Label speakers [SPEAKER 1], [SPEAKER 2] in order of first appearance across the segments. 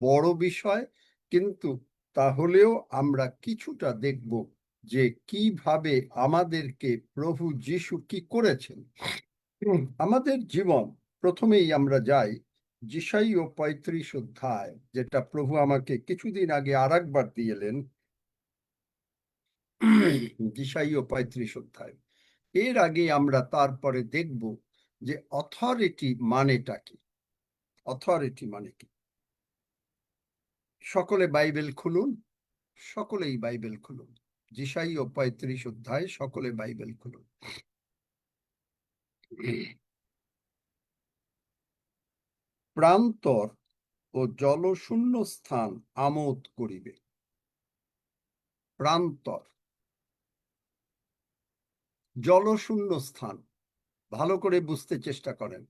[SPEAKER 1] বড় বিষয়, কিন্তু তাহলেও আমরা কিছুটা দেখব যে কিভাবে আমাদেরকে প্রভু যিশু কি করেছেন। আমাদের জীবন, প্রথমেই আমরা যাই যিশাইয় 35 অধ্যায়, যেটা প্রভু আমাকে কিছুদিন আগে আরেকবার দিয়েলেন। যিশাইয় 35 অধ্যায়। এর আগে আমরা তারপরে দেখব যে অথরিটি মানেটা কি। অথরিটি মানে কি? সকলে বাইবেল খুলুন, সকলেই বাইবেল খুলুন। যিশাইয় 35 অধ্যায়, সকলে বাইবেল খুলুন। প্রান্তর ও জলশূন্য স্থান আমোদ করিবে। প্রান্তর, জলশূন্য স্থান, ভালো করে বুঝতে চেষ্টা করেন।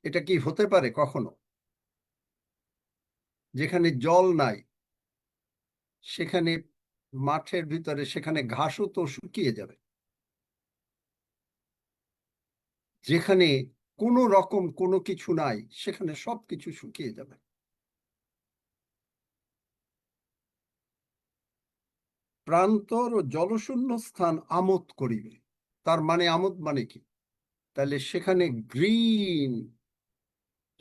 [SPEAKER 1] এটা কি হতে পারে কখনো? যেখানে জল নাই, সেখানে মাঠের ভিতরে সেখানে ঘাসও তো শুকিয়ে যাবে। যেখানে কোনো রকম কোনো কিছু নাই, সেখানে সবকিছু শুকিয়ে যাবে। প্রান্তর ও জলশূন্য স্থান আমোদ করিবে। তার মানে আমোদ মানে কি? তাহলে সেখানে গ্রিন,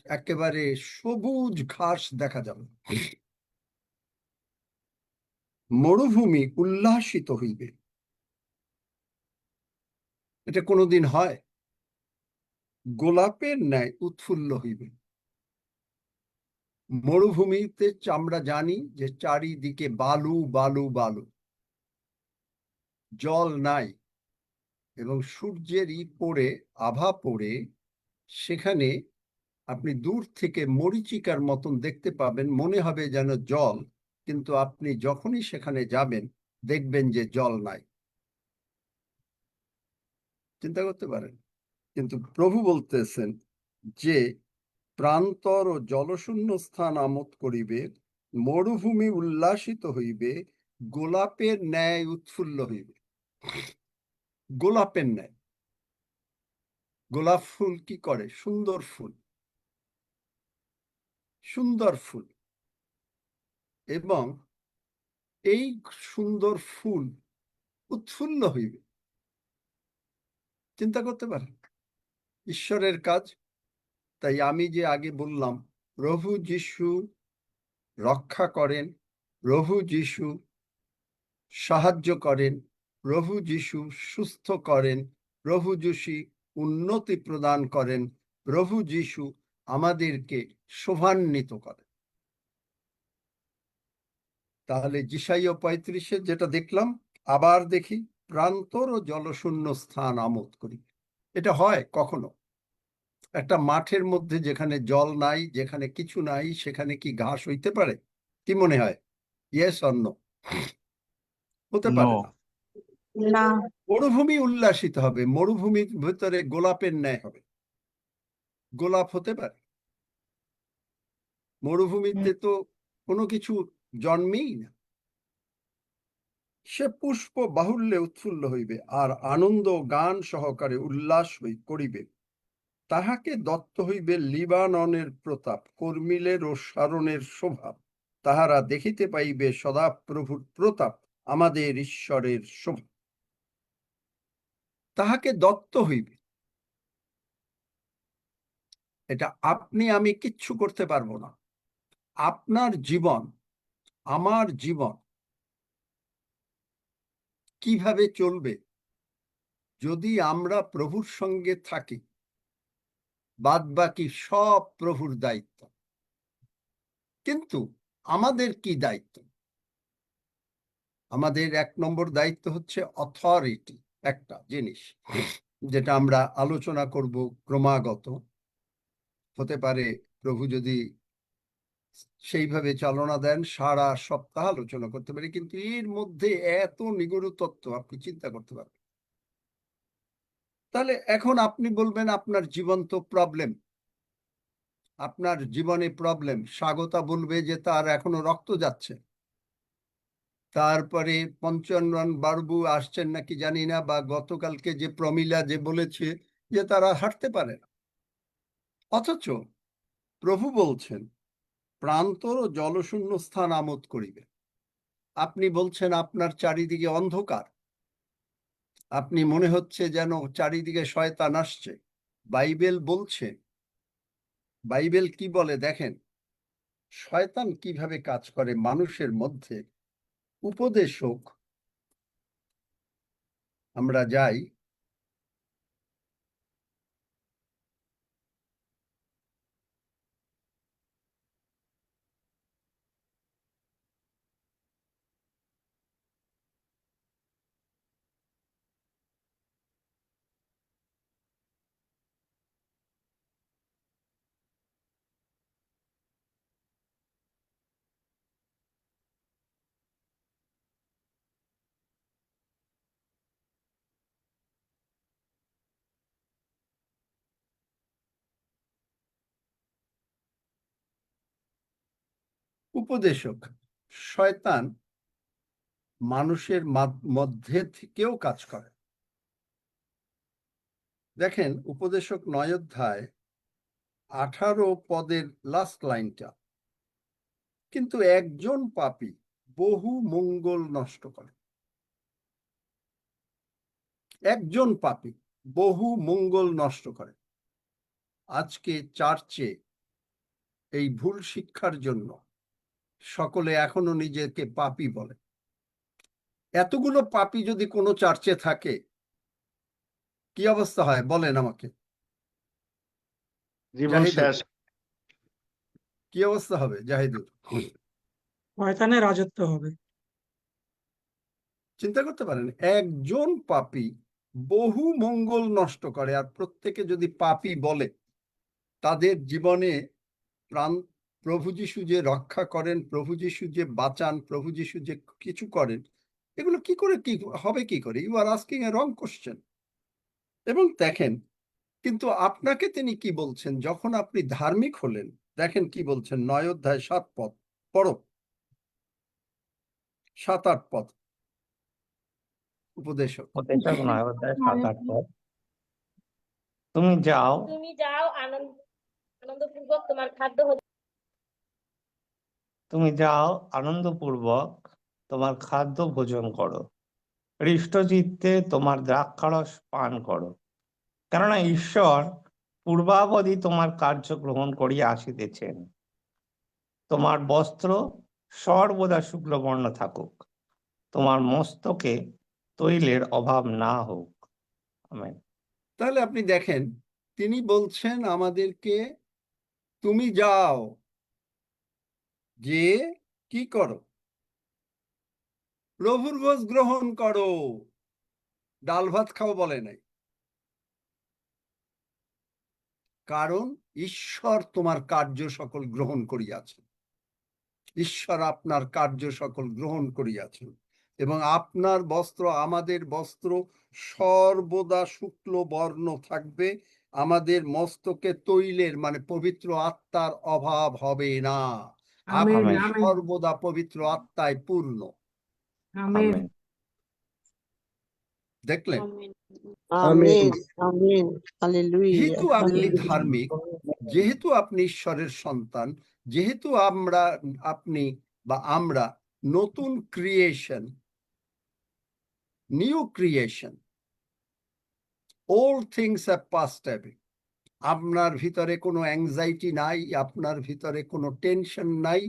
[SPEAKER 1] একেবারে সবুজ ঘাস দেখা যাবে। মরুভূমি উল্লাসিত হইবে। এটা কোনোদিন হয়? গোলাপের ন্যায় উৎফুল্ল হইবে। মরুভূমিতে আমরা জানি যে চারিদিকে বালু বালু বালু, জল নাই, এবং সূর্যের পড়ে, আভা পড়ে সেখানে আপনি দূর থেকে মরীচিকার মতন দেখতে পাবেন, মনে হবে যেন জল, কিন্তু আপনি যখনই সেখানে যাবেন দেখবেন যে জল নাই। চিন্তা করতে পারেন। কিন্তু প্রভু বলতেছেন যে প্রান্তর ও জলশূন্য স্থান আমোদ করিবে, মরুভূমি উল্লাসিত হইবে, গোলাপের ন্যায় উৎফুল্ল হইবে। গোলাপের ন্যায়। গোলাপ ফুল কি করে? সুন্দর ফুল, সুন্দর ফুল, এবং এই সুন্দর ফুল উৎফুল্ল হইবে। চিন্তা করতে পারেন ঈশ্বরের কাজ। তাই আমি যে আগে বললাম, প্রভু যিশু রক্ষা করেন, প্রভু যিশু সাহায্য করেন, প্রভু যিশু সুস্থ করেন, প্রভু যিশু উন্নতি প্রদান করেন, প্রভু যিশু আমাদেরকে শোভান্বিত করেন। তাহলে যিশাইয় 35-এ যেটা দেখলাম, আবার দেখি, প্রান্তর ও জলশূন্য স্থান আমোদ করি। এটা হয় কখনো? একটা মাঠের মধ্যে যেখানে জল নাই, যেখানে কিছু নাই, সেখানে কি ঘাস হইতে পারে? কি মনে হয়? Yes or no? হতে পারে না।
[SPEAKER 2] না।
[SPEAKER 1] মরুভূমি উল্লাসিত হবে, মরুভূমির ভিতরে গোলাপের ন্যায় হবে। গোলাপ হতে পারে? মরুভূমিতে তো কোনো কিছু জন্মেই না। সে পুষ্প বাহুল্যে উৎফুল্ল হইবে, আর আনন্দ গান সহকারে উল্লাস করিবে। তাহাকে দত্ত হইবে লিবাননের প্রতাপ, কর্মিলের ও সারণের শোভা। তাহারা দেখিতে পাইবে সদাপ্রভুর প্রতাপ, আমাদের ঈশ্বরের শোভা। তাহাকে দত্ত হইবে। এটা আপনি আমি কিচ্ছু করতে পারবো না। আপনার জীবন, আমার জীবন কিভাবে চলবে যদি আমরা প্রভুর সঙ্গে থাকি? বাদ বাকি সব প্রভুর দায়িত্ব। কিন্তু আমাদের কি দায়িত্ব? আমাদের 1 নম্বর দায়িত্ব হচ্ছে অথরিটি, একটা জিনিস যেটা আমরা আলোচনা করব ক্রমাগত। হতে পারে প্রভু যদি সেইভাবে চালনা দেন সারা সপ্তাহ আলোচনা করতে পারি, কিন্তু এর মধ্যে এত নিগূঢ় তত্ত্ব আপনি চিন্তা করতে পারবেন। তাহলে এখন আপনি বলবেন আপনার জীবন তো প্রবলেম, আপনার জীবনে প্রবলেম। স্বাগতা বলবে যে তার এখনো রক্ত যাচ্ছে। তারপরে পঞ্চানন বাবু আসছেন নাকি জানি না, বা গতকালকে যে প্রমিলা যে বলেছে যে তারা হাঁটতে পারে না। অথচ প্রভু বলছেন প্রান্তর ও জলশূন্য স্থান আমোদ করিবে। আপনি বলছেন আপনার চারিদিকে অন্ধকার, আপনি মনে হচ্ছে যেন চারিদিকে শয়তান আসছে। বাইবেল বলছে, বাইবেল কি বলে দেখেন, শয়তান কিভাবে কাজ করে মানুষের মধ্যে। উপদেশক, আমরা যাই, উপদেশক শয়তান মানুষের মধ্যে থেকেও কাজ করে। দেখেন উপদেশক 9 অধ্যায় 18 পদের লাস্ট লাইনটা, কিন্তু একজন পাপী বহু মঙ্গল নষ্ট করে। একজন পাপী বহু মঙ্গল নষ্ট করে। আজকে চার্চে এই ভুল শিক্ষার জন্য সকলে এখনো নিজেকে পাপী বলে। এতগুলো পাপী যদি কোনো চার্চে থাকে কি অবস্থা হয় বলেন আমাকে।
[SPEAKER 2] জীবন শেষ।
[SPEAKER 1] কি অবস্থা হবে জাহিদুর?
[SPEAKER 3] শয়তানের রাজত্ব হবে।
[SPEAKER 1] চিন্তা করতে পারেন, একজন পাপী বহু মঙ্গল নষ্ট করে। আর প্রত্যেকে যদি পাপী বলে, তাদের জীবনে প্রাণ, প্রভু যিশু যে রক্ষা করেন, প্রভু যিশু যে বাঁচান, প্রভু যিশু যে কিছু করেন, এগুলো কি করে কি হবে, কি করে? You are asking a wrong question. এবং দেখেন, কিন্তু আপনাকে তিনি কি বলছেন যখন আপনি ধার্মিক হলেন? দেখেন কি বলছেন, 9 অধ্যায় 7 পদ পড়ো, 7-8 পদ। উপদেশক
[SPEAKER 2] 9 অধ্যায় 7-8 পদ। তুমি যাও
[SPEAKER 4] আনন্দপূর্বক তোমার খাদ্য
[SPEAKER 2] তুমি যাও আনন্দপূর্বক তোমার খাদ্য ভোজন করো, হৃষ্টচিত্তে তোমার দ্রাক্ষারস পান করো, কেননা ঈশ্বর পূর্বাবধি তোমার কার্য গ্রহণ করিয়া আসিতেছেন। তোমার বস্ত্র সর্বদা শুক্লবর্ণ থাকুক, তোমার মস্তকে তৈলের অভাব না হোক। আমেন।
[SPEAKER 1] তাহলে আপনি দেখেন, তিনি বলছেন আমাদেরকে তুমি যাও, যে কি করো? প্রভুর ভোজ গ্রহণ করো। ডাল ভাত খাও বলে নাই, কারণ ঈশ্বর তোমার কার্য সকল গ্রহণ করিয়াছেন। ঈশ্বর আপনার কার্য সকল গ্রহণ করিয়াছেন, এবং আপনার বস্ত্র, আমাদের বস্ত্র সর্বদা শুক্ল বর্ণ থাকবে। আমাদের মস্তকে তৈলের মানে পবিত্র আত্মার অভাব হবে না। আপনি সর্বদা পবিত্র আত্মায় পূর্ণ।
[SPEAKER 3] আমেন।
[SPEAKER 1] দেখলেন?
[SPEAKER 5] আমেন আমেন হালেলুয়া
[SPEAKER 1] যেহেতু আপনি
[SPEAKER 5] হালেলুয়া।
[SPEAKER 1] ধার্মিক, যেহেতু আপনি ঈশ্বরের সন্তান, যেহেতু আপনি বা আমরা নতুন creation, new creation, all things have passed away. আপনার ভিতরে কোনো অ্যাংজাইটি নাই, আপনার ভিতরে কোনো টেনশন নাই।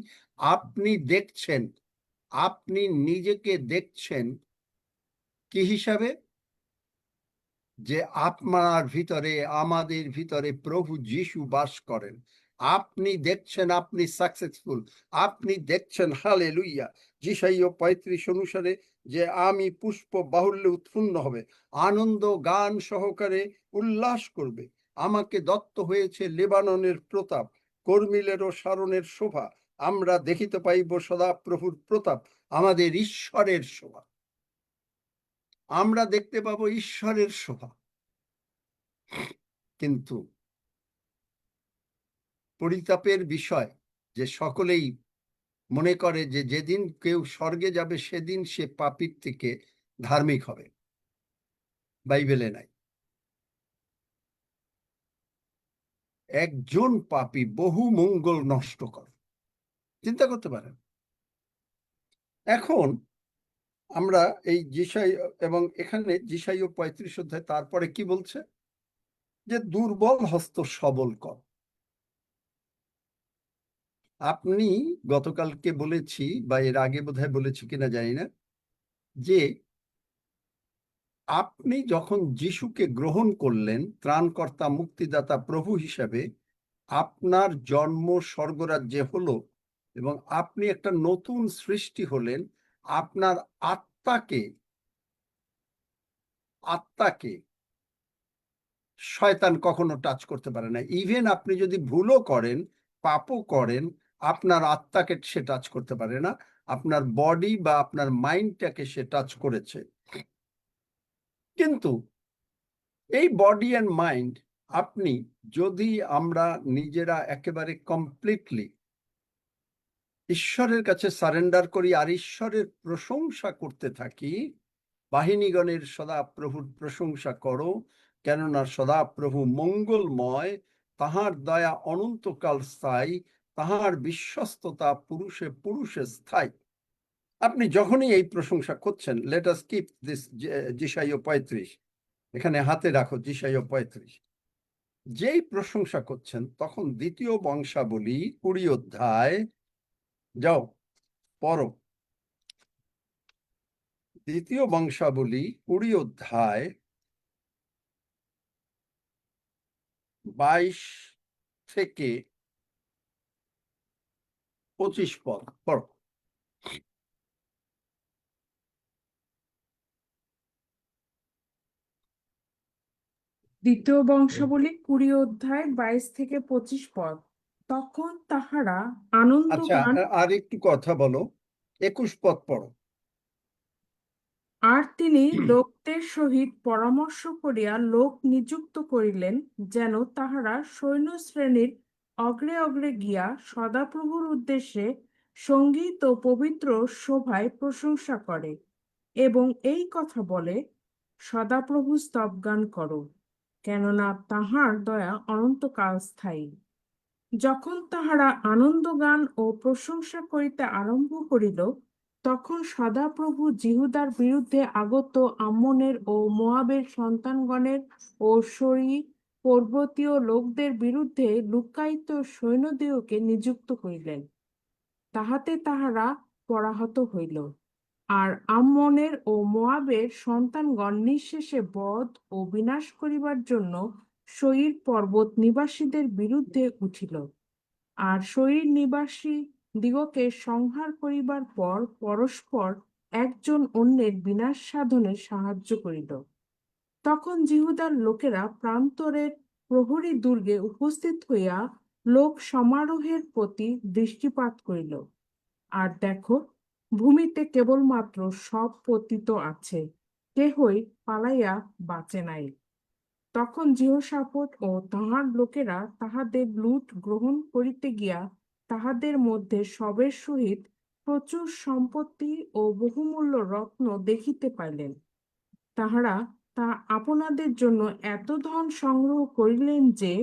[SPEAKER 1] আপনি দেখছেন, আপনি নিজেকে দেখছেন কি হিসাবে? যে আপনার ভিতরে, আমাদের ভিতরে প্রভু যিশু বাস করেন। আপনি দেখছেন আপনি সাকসেসফুল, আপনি দেখছেন হালেলুইয়া যিশাইয় 35 অনুসারে যে আমি পুষ্প বাহুল্যে উৎপন্ন হবে, আনন্দ গান সহকারে উল্লাস করবে। আমাকে দত্ত হয়েছে লেবাননের প্রতাপ, কর্মিলেরও সারণের শোভা। আমরা দেখিতে পাইব সদা প্রভুর প্রতাপ, আমাদের ঈশ্বরের শোভা। আমরা দেখতে পাবো ঈশ্বরের শোভা। কিন্তু পরিতাপের বিষয় যে সকলেই মনে করে যে যেদিন কেউ স্বর্গে যাবে সেদিন সে পাপীর থেকে ধার্মিক হবে। বাইবেলে নাই। একজন পাপী বহু মঙ্গল নষ্ট করে। চিন্তা করতে পারেন। এখন আমরা এই যিশাই এবং এখানে যিশাইয় 35 অধ্যায় তারপরে কি বলছে, যে দুর্বল হস্ত সবল কর। আপনি গতকালকে বলেছি বা এর আগে বোধহয় বলেছি কিনা জানি না, যে আপনি যখন যিশুকে গ্রহণ করলেন ত্রাণকর্তা, মুক্তিদাতা, প্রভু হিসাবে, আপনার জন্ম স্বর্গরাজ্যে হলো এবং আপনি একটা নতুন সৃষ্টি হলেন। আপনার আত্মাকে শয়তান কখনো টাচ করতে পারে না। ইভেন আপনি যদি ভুলও করেন, পাপও করেন, আপনার আত্মাকে সে টাচ করতে পারে না। আপনার বডি বা আপনার মাইন্ডটাকে সে টাচ করেছে। কিন্তু এই বডি অ্যান্ড মাইন্ড যদি আমরা নিজেরা একেবারে কমপ্লিটলি ঈশ্বরের কাছে সারেন্ডার করি আর ঈশ্বরের প্রশংসা করতে থাকি, বাহিনীগণের সদাপ্রভুর প্রশংসা করো, কেননা সদাপ্রভু মঙ্গলময়, তাহার দয়া অনন্তকাল স্থায়ী, তাহার বিশ্বস্ততা পুরুষে পুরুষে স্থায়ী। আপনি যখনই এই প্রশংসা করছেন, লেট আস কিপ দিস যিশাইয় 35, এখানে হাতে রাখো যিশাইয় 35, যেই প্রশংসা করছেন তখন দ্বিতীয় বংশাবলী 20 অধ্যায়, যাও পড়ো। দ্বিতীয় বংশাবলী 20 অধ্যায় 22 থেকে 25 পদ পড়ো।
[SPEAKER 4] দ্বিতীয় বংশাবলী 20 অধ্যায় 22 থেকে 25 পদ। তখন তাহারা আনন্দ
[SPEAKER 1] আচ্ছা,
[SPEAKER 4] গান,
[SPEAKER 1] আর একটু কথা বলো, 21 পদ পড়ো।
[SPEAKER 4] আর তিনি লোকদের সহিত পরামর্শ করিয়া লোক নিযুক্ত করিলেন, যেন তাহারা সৈন্য শ্রেণীর অগ্রে অগ্রে গিয়া সদাপ্রভুর উদ্দেশ্যে সঙ্গীত ও পবিত্র শোভায় প্রশংসা করে এবং এই কথা বলে, সদাপ্রভু স্তবগান করো, কেননা তাহার দয়া অনন্তকাল স্থায়ী। যখন তাহারা আনন্দ গান ও প্রশংসা করিতে আরম্ভ করিল, তখন সদাপ্রভু জিহুদার বিরুদ্ধে আগত আম্মনের ও মোয়াবের সন্তানগণের ও সরি পর্বতীয় লোকদের বিরুদ্ধে লুক্কায়িত সৈন্যদিগকে নিযুক্ত করিলেন। তাহাতে তাহারা পরাহত হইল। আর আম্মনের ও মোয়াবের সন্তানগণ নিঃশেষে বধ ও বিনাশ করিবার জন্য সয়ীর পর্বত নিবাসীদের বিরুদ্ধে উঠিল। আর সয়ীর নিবাসী দিগকে সংহার করিবার পর পরস্পর একজন অন্যের বিনাশ সাধনে সাহায্য করিল। তখন জিহুদার লোকেরা প্রান্তরের প্রহরী দুর্গে উপস্থিত হইয়া লোক সমারোহের প্রতি দৃষ্টিপাত করিল, আর দেখো, ভূমিতে কেবলমাত্র সব পতিত আছে, কেহই পালাইয়া বাঁচে নাই। তখন যেহোশাফাত ও তাহার লোকেরা তাহাদের লুট গ্রহণ করিতে গিয়া তাহাদের মধ্যে সবের সহিত প্রচুর সম্পত্তি ও বহুমূল্য রত্ন দেখিতে পাইলেন। তাহারা তা আপনাদের জন্য এত ধন সংগ্রহ করিলেন যে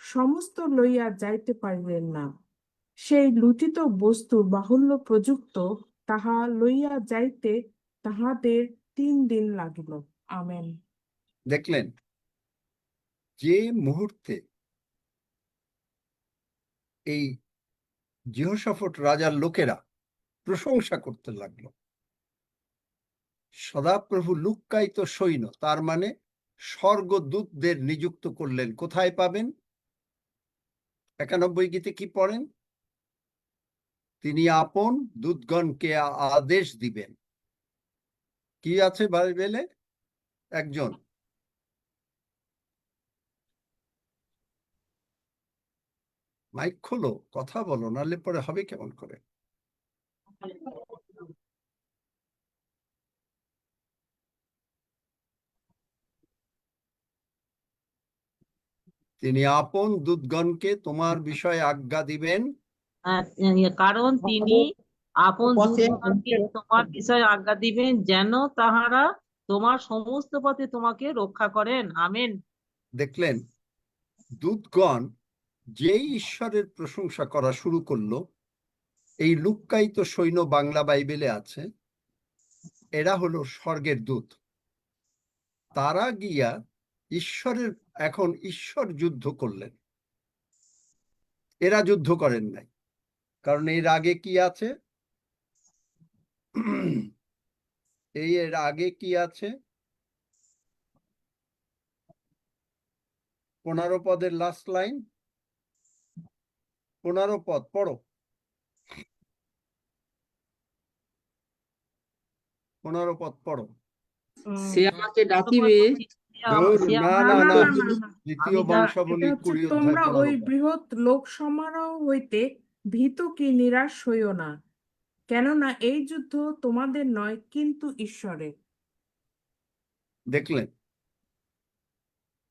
[SPEAKER 4] সমস্ত লইয়া যাইতে পারিলেন না। সেই লুঠিত বস্তুর বাহুল্য প্রযুক্ত তাহা লইয়া যাইতে তাহাদের 3 দিন লাগিল। আমেন।
[SPEAKER 1] দেখলেন, যে মুহূর্তে এই যেহোশাফাত রাজার লোকেরা প্রশংসা করতে লাগলো, সদাপ্রভু লুক্কায়িত সৈন্য, তার মানে স্বর্গদূতদের নিযুক্ত করলেন। কোথায় পাবেন? 91 গীতে কি পড়েন? তিনি আপন দূতগণকে আদেশ দিবেন। কি আছে বাইবেলে? একজন। মাইক খোলো, কথা বলো, নাহলে পরে হবে কেমন করে? তিনি আপন দূতগণকে তোমার বিষয়ে আজ্ঞা দিবেন,
[SPEAKER 5] কারণ তিনি আপন দূতগণকে তোমার বিষয়ে আজ্ঞা দিবেন, যেন তাহারা তোমার সমস্ত পথে তোমাকে রক্ষা করেন। আমেন।
[SPEAKER 1] দেখলেন, দূতগণ যেই ঈশ্বরের প্রশংসা করা শুরু করলো, এই লুক্কায়িত সৈন্য বাংলা বাইবেলে আছে, এরা হলো স্বর্গের দূত। তারা গিয়া ঈশ্বরের, এখন ঈশ্বর যুদ্ধ করলেন, এরা যুদ্ধ করেন নাই। কারণ এর আগে কি আছে, এর আগে কি আছে, 15 পদের লাস্ট লাইন, 15 পদ পড়ো, 15 পদ পড়ো।
[SPEAKER 6] সে আমাকে ডাকিবে,
[SPEAKER 1] ধুর, না
[SPEAKER 4] না
[SPEAKER 1] না
[SPEAKER 4] না
[SPEAKER 1] না,
[SPEAKER 4] না না না,
[SPEAKER 1] দ্বিতীয়
[SPEAKER 5] আমি
[SPEAKER 1] বংশাবলী
[SPEAKER 4] এটা হচ্ছে
[SPEAKER 1] 20 অধ্যায়
[SPEAKER 4] তোমরা
[SPEAKER 1] 15
[SPEAKER 4] ওই
[SPEAKER 1] পদ।
[SPEAKER 4] বৃহৎ লোক সমারোহ হইতে ভীত কি নিরাশ হইও না, কেননা এই যুদ্ধ তোমাদের নয় কিন্তু ঈশ্বরের।
[SPEAKER 1] দেখলেন,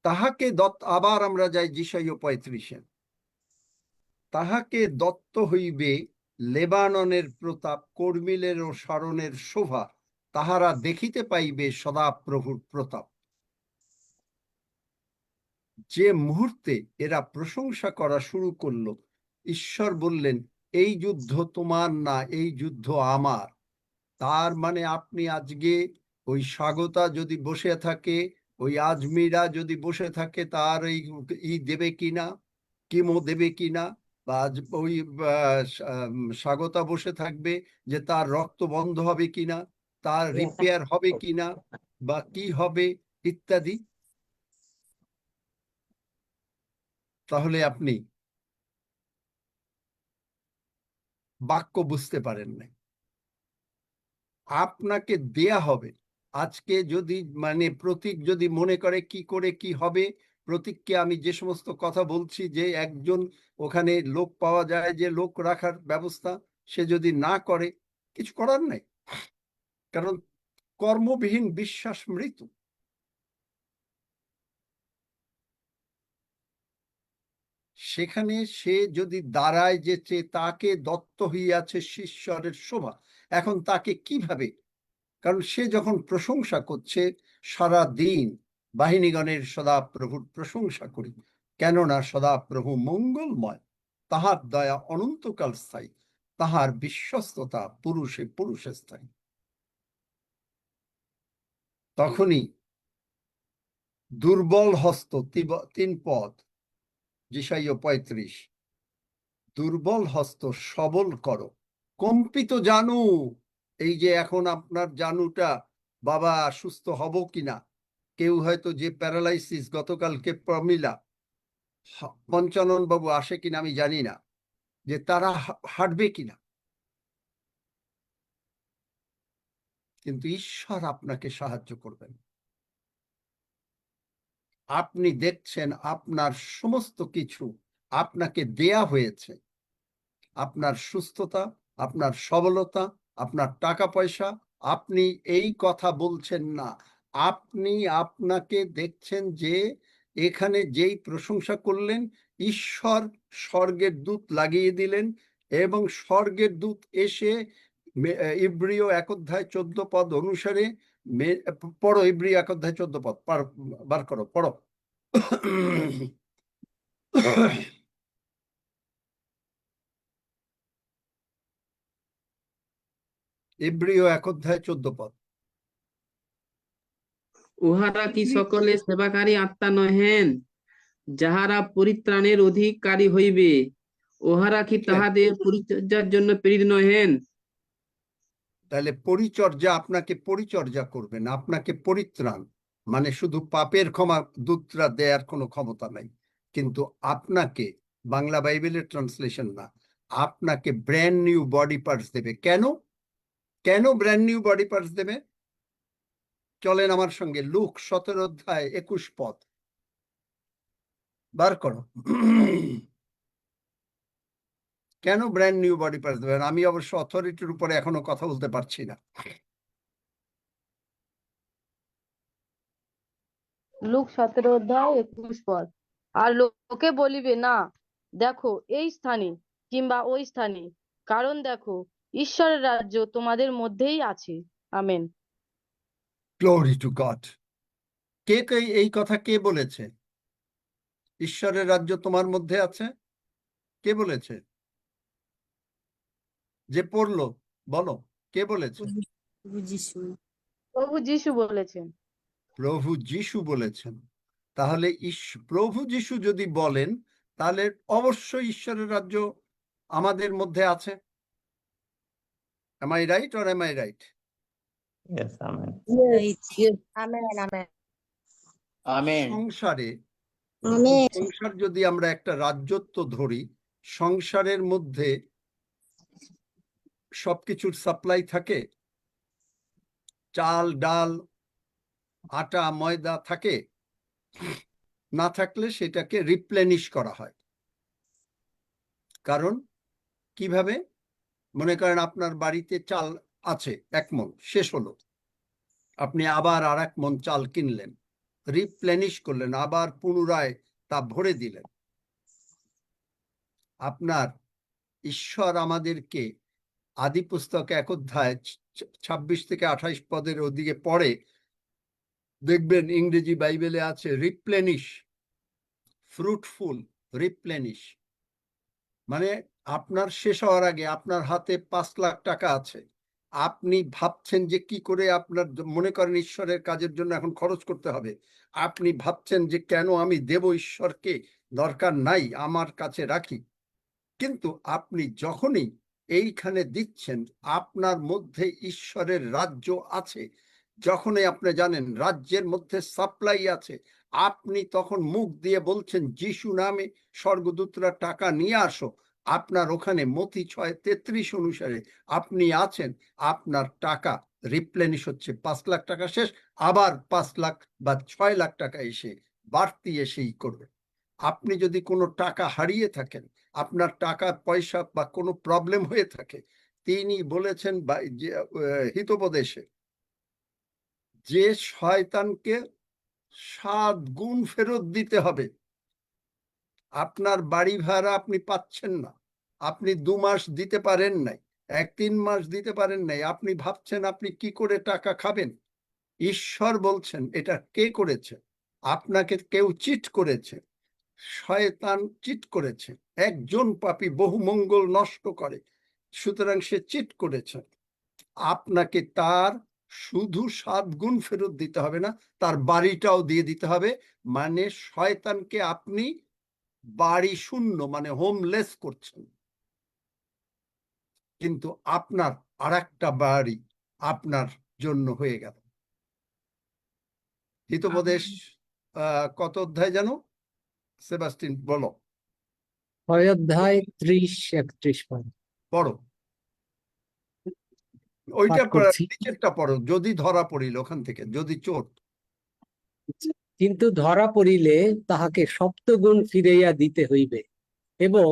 [SPEAKER 1] তাহাকে দত্ত, আবার আমরা যাই যিশাইয় 35-এ, তাহাকে দত্ত হইবে লেবাননের প্রতাপ, কর্মিলের ও শরণের শোভা, তাহারা দেখিতে পাইবে সদাপ্রভুর প্রতাপ। যে মুহূর্তে এরা প্রশংসা করা শুরু করলো, ঈশ্বর বললেন এই যুদ্ধ তোমার না, এই যুদ্ধ আমার। তার মানে আপনি আজকে ওই স্বাগতা যদি বসে থাকে, ওই আজমিরা যদি বসে থাকে, তার এই দেবে কিনা, কিমো দেবে কিনা, বা ওই স্বাগতা বসে থাকবে যে তার রক্ত বন্ধ হবে কিনা, তার রিপেয়ার হবে কিনা, বা কি হবে ইত্যাদি। তাহলে আপনি বাক্য বুঝতে পারেন না। আপনাকে দেয়া হবে। আজকে যদি মানে প্রতীক যদি মনে করে কি করে কি হবে, প্রতীককে আমি যে সমস্ত কথা বলছি, যে একজন ওখানে লোক পাওয়া যায়, যে লোক রাখার ব্যবস্থা, সে যদি না করে, কিছু করার নাই। কারণ কর্মবিহীন বিশ্বাস মৃত্যু। সেখানে সে যদি দাঁড়ায় যে তাকে দত্ত হইয়াছে ঈশ্বরের শোভা, এখন তাকে কিভাবে, কারণ সে যখন প্রশংসা করছে, সারা দিন বাহিনীগণের সদাপ্রভুর প্রশংসা করি, কেননা সদাপ্রভু মঙ্গলময়, তাহার দয়া অনন্তকাল স্থায়ী, তাহার বিশ্বস্ততা পুরুষে পুরুষে স্থায়ী। তখনই দুর্বল হস্ত, 3 পদ, যিশাইয় 35, দুর্বল হস্ত সবল করো, কম্পিত জানু। এই যে এখন আপনার জানুটা, বাবা সুস্থ হব কিনা, কেউ হয়তো যে প্যারালাইসিস, গতকালকে প্রমিলা, পঞ্চানন বাবু আসে কিনা আমি জানি না, যে তারা হাঁটবে কিনা, কিন্তু ঈশ্বর আপনাকে সাহায্য করবেন। আপনি দেখছেন আপনার সমস্ত কিছু আপনাকে দেয়া হয়েছে, আপনার সুস্থতা, আপনার সবলতা, আপনার টাকা পয়সা। আপনি এই কথা বলছেন না, আপনি আপনাকে দেখছেন যে এখানে যেই প্রশংসা করলেন, ঈশ্বর স্বর্গের দূত লাগিয়ে দিলেন, এবং স্বর্গের দূত এসে ইব্রিয় 1 অধ্যায় 14 পদ অনুসারে, পড়ো ইব্রিয় 1 অধ্যায় 14 পদ, বার করো, পড়ো। ইব্রিয় 1 অধ্যায় 14 পদ।
[SPEAKER 6] উহারা কি সকলে সেবাকারী আত্মা নহেন, যাহারা পরিত্রাণের অধিকারী হইবে? উহারা কি তাহাদের পরিচর্যার জন্য প্রেরিত নহেন?
[SPEAKER 1] তাহলে পরিচর্যা, আপনাকে পরিচর্যা করবেন, আপনাকে পরিত্রাণ মানে শুধু পাপের ক্ষমা দূতরা দেয়ার কোনো ক্ষমতা নাই, কিন্তু আপনাকে, বাংলা বাইবেলের ট্রান্সলেশন না, আপনাকে ব্র্যান্ড নিউ বডি পার্টস দেবে। কেন, কেন ব্র্যান্ড নিউ বডি পার্টস দেবে? চলেন আমার সঙ্গে, লুক 17 অধ্যায় 21 পদ বার করো। কেন ব্র্যান্ড নিউ বডি পার্টস দেবেন? আমি অবশ্য অথরিটির উপরে এখনো কথা বলতে পারছি না।
[SPEAKER 7] লুক 17 অধ্যায় 21 পদ। আর লোকে বলিবে না, দেখো এই স্থানে কিংবা ওই স্থানে, কারণ দেখো ঈশ্বরের রাজ্য তোমাদের মধ্যেই আছে। আমেন।
[SPEAKER 1] Glory to God. কে কে এই কথা কে বলেছে? ঈশ্বরের রাজ্য তোমার মধ্যে আছে, কে বলেছে? যে পড়লো, বলো কে বলেছে?
[SPEAKER 7] প্রভু যিশু বলেছেন।
[SPEAKER 1] প্রভু যিশু বলেছেন। তাহলে প্রভু যিশু যদি বলেন, তাহলে অবশ্যই ঈশ্বরের রাজ্য আমাদের মধ্যে আছে। Am I right or am I right?
[SPEAKER 2] Yes, amen.
[SPEAKER 1] সংসারে সংসার যদি আমরা একটা রাজ্যত্ব ধরি, সংসারের মধ্যে সবকিছুর সাপ্লাই থাকে, চাল ডাল আটা ময়দা থাকে, না থাকলে সেটাকে রিপ্লেনিশ করা হয়। কারণ কিভাবে? মনে করেন আপনার বাড়িতে চাল আছে 1 মণ, শেষ হলো, আপনি আবার আর 1 মণ চাল কিনলেন, রিপ্লেনিশ করলেন, আবার পুনরায় তা ভরে দিলেন। আপনার ঈশ্বর আমাদেরকে আদি পুস্তক 1 অধ্যায় 26 থেকে 28 পদের ওদিকে পড়ে দেখবেন ইংরেজি বাইবেলে আছে রিপ্লেনিশ, ফ্রুটফুল, রিপ্লেনিশ। মানে আপনার শেষ হওয়ার আগে আপনার হাতে 5 লাখ টাকা আছে, আপনি ভাবছেন যে কি করে আপনার, মনে করেন ঈশ্বরের কাজের জন্য এখন খরচ করতে হবে, আপনি ভাবছেন যে কেন আমি দেব, ঈশ্বরকে দরকার নাই, আমার কাছে রাখি। কিন্তু আপনি যখনই এইখানে দিচ্ছেন, আপনার মধ্যে ঈশ্বরের রাজ্য আছে, যখনই আপনি জানেন রাজ্যের মধ্যে সাপ্লাই আছে, আপনি তখন মুখ দিয়ে বলছেন যিশু নামে স্বর্গদূতরা টাকা নিয়ে আসো, আপনার ওখানে মতি 6:33 অনুসারে আপনি আছেন, আপনার টাকা রিপ্লেনিশ হচ্ছে। 5 লাখ টাকা শেষ, আবার 5 লাখ বা 6 লাখ টাকা এসে বাড়তি এসেই করবে। আপনি যদি কোনো টাকা হারিয়ে থাকেন, আপনার টাকা পয়সা বা কোনো প্রবলেম হয়ে থাকে, তিনি বলেছেন হিতোপদেশে যে শয়তানকে 7 গুণ ফেরত দিতে হবে। আপনার বাড়ি ভাড়া আপনি পাচ্ছেন না, আপনি 2 মাস দিতে পারেন নাই, 3 মাস দিতে পারেন নাই, আপনি ভাবছেন আপনি কি করে টাকা খাবেন। ঈশ্বর বলছেন এটা কে করেছে? আপনাকে কেউ চিট করেছে, শয়তান চিট করেছে। একজন পাপী বহু মঙ্গল নষ্ট করে, সুতরাং সে চিট করেছে। আপনাকে তার শুধু 7 গুণ ফেরত দিতে হবে না, তার বাড়িটাও দিয়ে দিতে হবে। মানে শয়তানকে আপনি বাড়ি শূন্য, মানে হোমলেস করছেন, কিন্তু আপনার আরেকটা বাড়ি আপনার জন্য হয়ে গেল। হিতোপদেশ কত অধ্যায় জানো সেবাস্টিন, বলো?
[SPEAKER 8] 6 অধ্যায় 30-31 পদ।
[SPEAKER 1] পড়ো ওইটা,
[SPEAKER 8] পাঠ করছি।
[SPEAKER 1] নিচেরটা পড়ো। যদি ধরা পড়িল, ওখান থেকে, যদি চোর।
[SPEAKER 8] কিন্তু ধরা পড়িলে তাহাকে 7 গুণ ফিরাইয়া দিতে হইবে এবং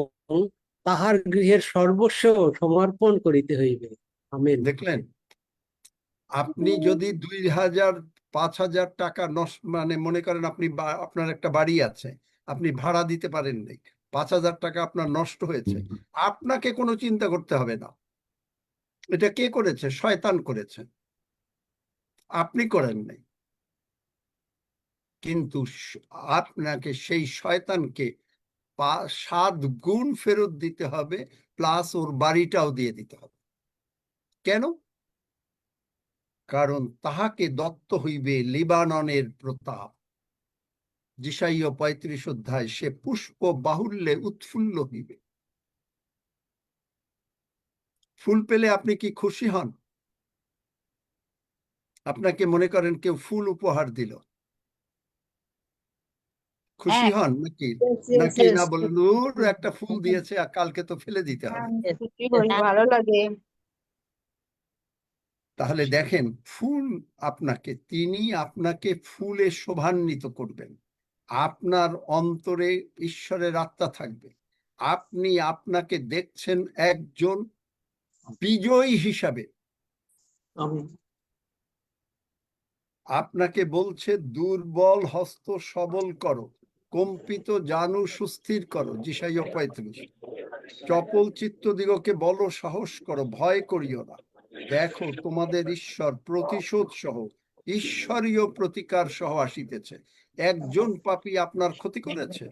[SPEAKER 8] তাহার গৃহের সর্বস্ব সমর্পণ করিতে হইবে। আমেন।
[SPEAKER 1] দেখলেন, আপনি যদি 2000 5000 টাকা নষ্ট, মানে মনে করেন আপনি আপনার একটা বাড়ি আছে, আপনি ভাড়া দিতে পারেন নাই, 5000 টাকা আপনার নষ্ট হয়েছে, আপনাকে কোনো চিন্তা করতে হবে না। এটা কে করেছে? শয়তান করেছে, আপনি করেন নাই। কিন্তু আপনাকে সেই শয়তানকে 7 গুণ ফেরত দিতে হবে, প্লাস ওর বাড়িটাও দিয়ে দিতে হবে। কেন? কারণ তাহাকে দত্ত হইবে লিবাননের প্রতাপ। যিশাইয় 35 অধ্যায়, সে পুষ্প বাহুল্যে উৎফুল্ল হইবে। ফুল পেলে আপনি কি খুশি হন? আপনাকে মনে করেন কেউ ফুল উপহার দিল, খুশি হন নাকি? নাকি না বলেন ওর একটা ফুল দিয়েছে আর কালকে তো ফেলে দিতে হবে।
[SPEAKER 7] ভালো লাগে।
[SPEAKER 1] তাহলে দেখেন, ফুল তিনি আপনাকে ফুলে শোভান্বিত করবেন। আপনার অন্তরে ঈশ্বরের আত্মা থাকবে, আপনি আপনাকে দেখছেন একজন বিজয়ী হিসাবে। আপনাকে বলছে দুর্বল হস্ত সবল করো, কম্পিত জানু সুস্থির করো, যিশাইয় 35। চপল চিত্ত দিগকে বলো সাহস করো, ভয় করিও না, দেখো তোমাদের ঈশ্বর প্রতিশোধ সহ, ঈশ্বরীয় প্রতিকার সহ আসিতেছে। একজন পাপী আপনার ক্ষতি করেছে,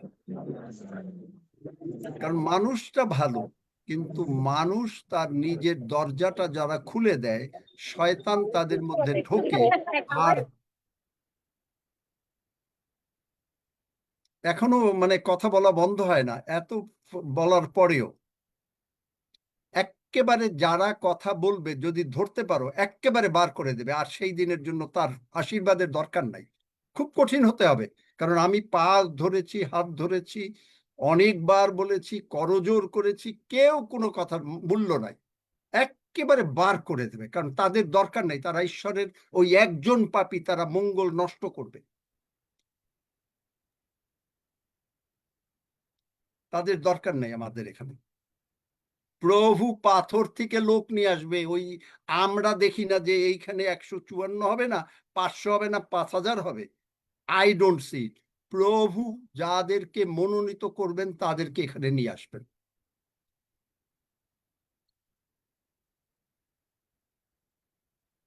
[SPEAKER 1] কারণ মানুষটা ভালো, কিন্তু মানুষ তার নিজের দরজাটা যারা খুলে দেয়, শয়তান তাদের মধ্যে ঢোকে। আর এখনো মানে কথা বলা বন্ধ হয় না, এত বলার পরেও একেবারে যারা কথা বলবে যদি ধরতে পারো একেবারে বার করে দেবে, আর সেই দিনের জন্য তার আশীর্বাদের দরকার নাই। খুব কঠিন হতে হবে, কারণ আমি পা ধরেছি, হাত ধরেছি, অনেকবার বলেছি, করজোর করেছি, কেউ কোনো কথার মূল্য নাই। একেবারে বার করে দেবে, কারণ তাদের দরকার নেই, তারা ঈশ্বরের ওই একজন পাপী, তারা মঙ্গল নষ্ট করবে, তাদের দরকার নেই আমাদের এখানে। প্রভু পাথর থেকে লোক নিয়ে আসবে। ওই আমরা দেখি না যে এইখানে 154 হবে না, 500 হবে না, 5000 হবে। আই ডোন্ট সি ইট। প্রভু যাদেরকে মনোনীত করবেন তাদেরকে এখানে নিয়ে আসবেন।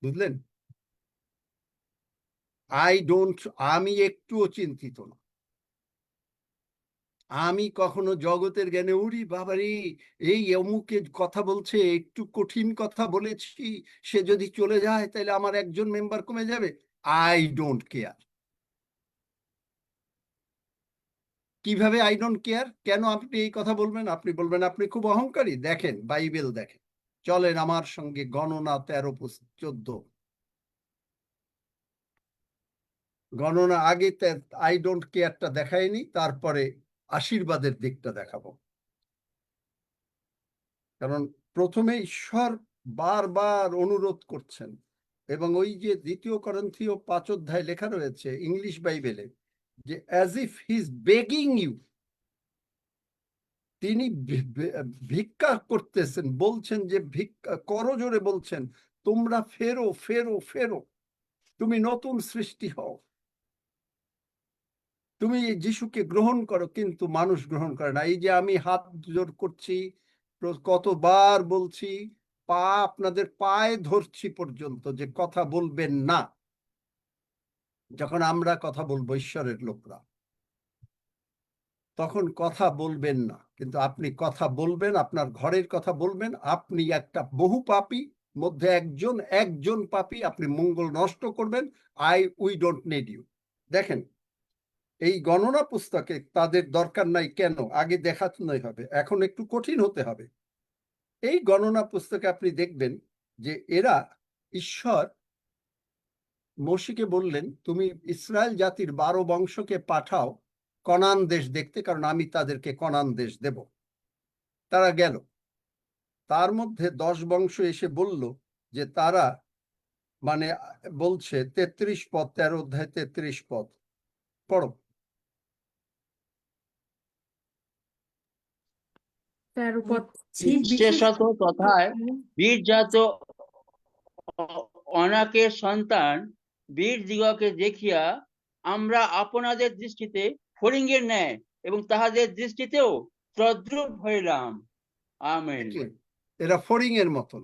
[SPEAKER 1] বুঝলেন? আমি একটুও চিন্তিত না। আমি কখনো জগতের জ্ঞানে উড়ি বাবারে, এই অমুকে কথা বলছে, একটু কঠিন কথা বলেছি, সে যদি চলে যায় তাহলে আমার একজন মেম্বার কমে যাবে। I don't care. কিভাবে আই ডোন্ট কেয়ার? কেন আপনি এই কথা বলবেন? আপনি বলবেন আপনি খুব অহংকারী। দেখেন বাইবেল, দেখেন, চলেন আমার সঙ্গে গণনা 13-14। গণনা আগে আই ডোন্ট কেয়ারটা দেখায়নি, তারপরে আশীর্বাদের দিকটা দেখাবো। কারণ প্রথমে ঈশ্বর বারবার অনুরোধ করছেন, এবং ওই যে 2 করন্থীয় 5 অধ্যায় লেখা রয়েছে ইংলিশ বাইবেলে, যে as if he is begging you, তিনি ভিক্ষা করতেছেন, বলছেন যে ভিক্ষা করজোরে বলছেন, তোমরা ফেরো ফেরো ফেরো, তুমি নতুন সৃষ্টি হও, তুমি যিশুকে গ্রহণ করো। কিন্তু মানুষ গ্রহণ করে না। এই যে আমি হাত জোর করছি, কতবার বলছি, পা আপনাদের পায়ে ধরছি পর্যন্ত যে কথা বলবেন না। যখন আমরা কথা বলবো ঈশ্বরের লোকরা, তখন কথা বলবেন না, কিন্তু আপনি কথা বলবেন, আপনার ঘরের কথা বলবেন। আপনি একটা বহু পাপী মধ্যে একজন পাপী, আপনি মঙ্গল নষ্ট করবেন। We don't need you. দেখেন, এই গণনা পুস্তকে তাদের দরকার নাই কেন? আগে দেখাতে হবে, এখন একটু কঠিন হতে হবে। এই গণনা পুস্তকে আপনি দেখবেন যে এরা, ঈশ্বর মোশিকে বললেন, তুমি ইসরায়েল জাতির 12 বংশকে পাঠাও কনান দেশ দেখতে, কারণ আমি তাদেরকে কনান দেশ দেব। তারা গেল। তার মধ্যে 10 বংশ এসে বলল যে তারা, মানে বলছে 33 পদ, 13 অধ্যায় 33 পদ পড়ো।
[SPEAKER 4] 13 পদ।
[SPEAKER 2] বিশেষত তথায় বীরজাত অনাকের সন্তান বীরদিগকে দেখিয়া আমরা আপনাদের দৃষ্টিতে ফড়িংয়ের ন্যায় এবং তাহাদের দৃষ্টিতেও তদ্রূপ হইলাম। আমেন।
[SPEAKER 1] এরা ফড়িং এর মতন,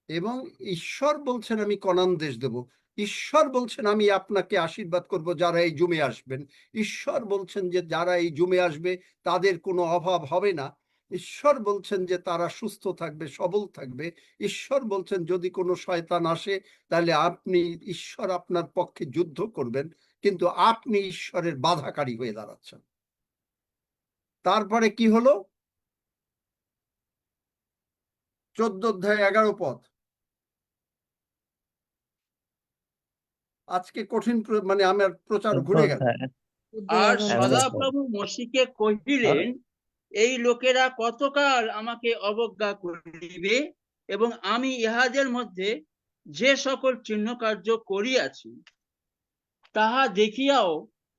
[SPEAKER 1] এবং ঈশ্বর বলছেন আমি কনান দেশ দেব। ঈশ্বর বলছেন আমি আপনাকে আশীর্বাদ করব যারা এই জুমে আসবেন। ঈশ্বর বলছেন যে যারা এই জুমে আসবে তাদের কোনো অভাব হবে না। ঈশ্বর বলছেন যে তারা সুস্থ থাকবে, সবল থাকবে। ঈশ্বর বলছেন যদি কোনো শয়তান আসে তাহলে ঈশ্বর আপনার পক্ষে যুদ্ধ করবেন, কিন্তু আপনি ঈশ্বরের বাধাকারী হয়ে দাঁড়াচ্ছেন। তারপরে কি হলো? 14 অধ্যায় 11 পদ। আজকে কঠিন, মানে আমার প্রচার ঘুরে গেল।
[SPEAKER 5] আর সদাপ্রভু মোশিকে কহিলেন, এই লোকেরা কতকাল আমাকে অবজ্ঞা করিবে, এবং আমি ইহাদের মধ্যে যে সকল চিহ্ন কার্য করিয়াছি তাহা দেখিয়াও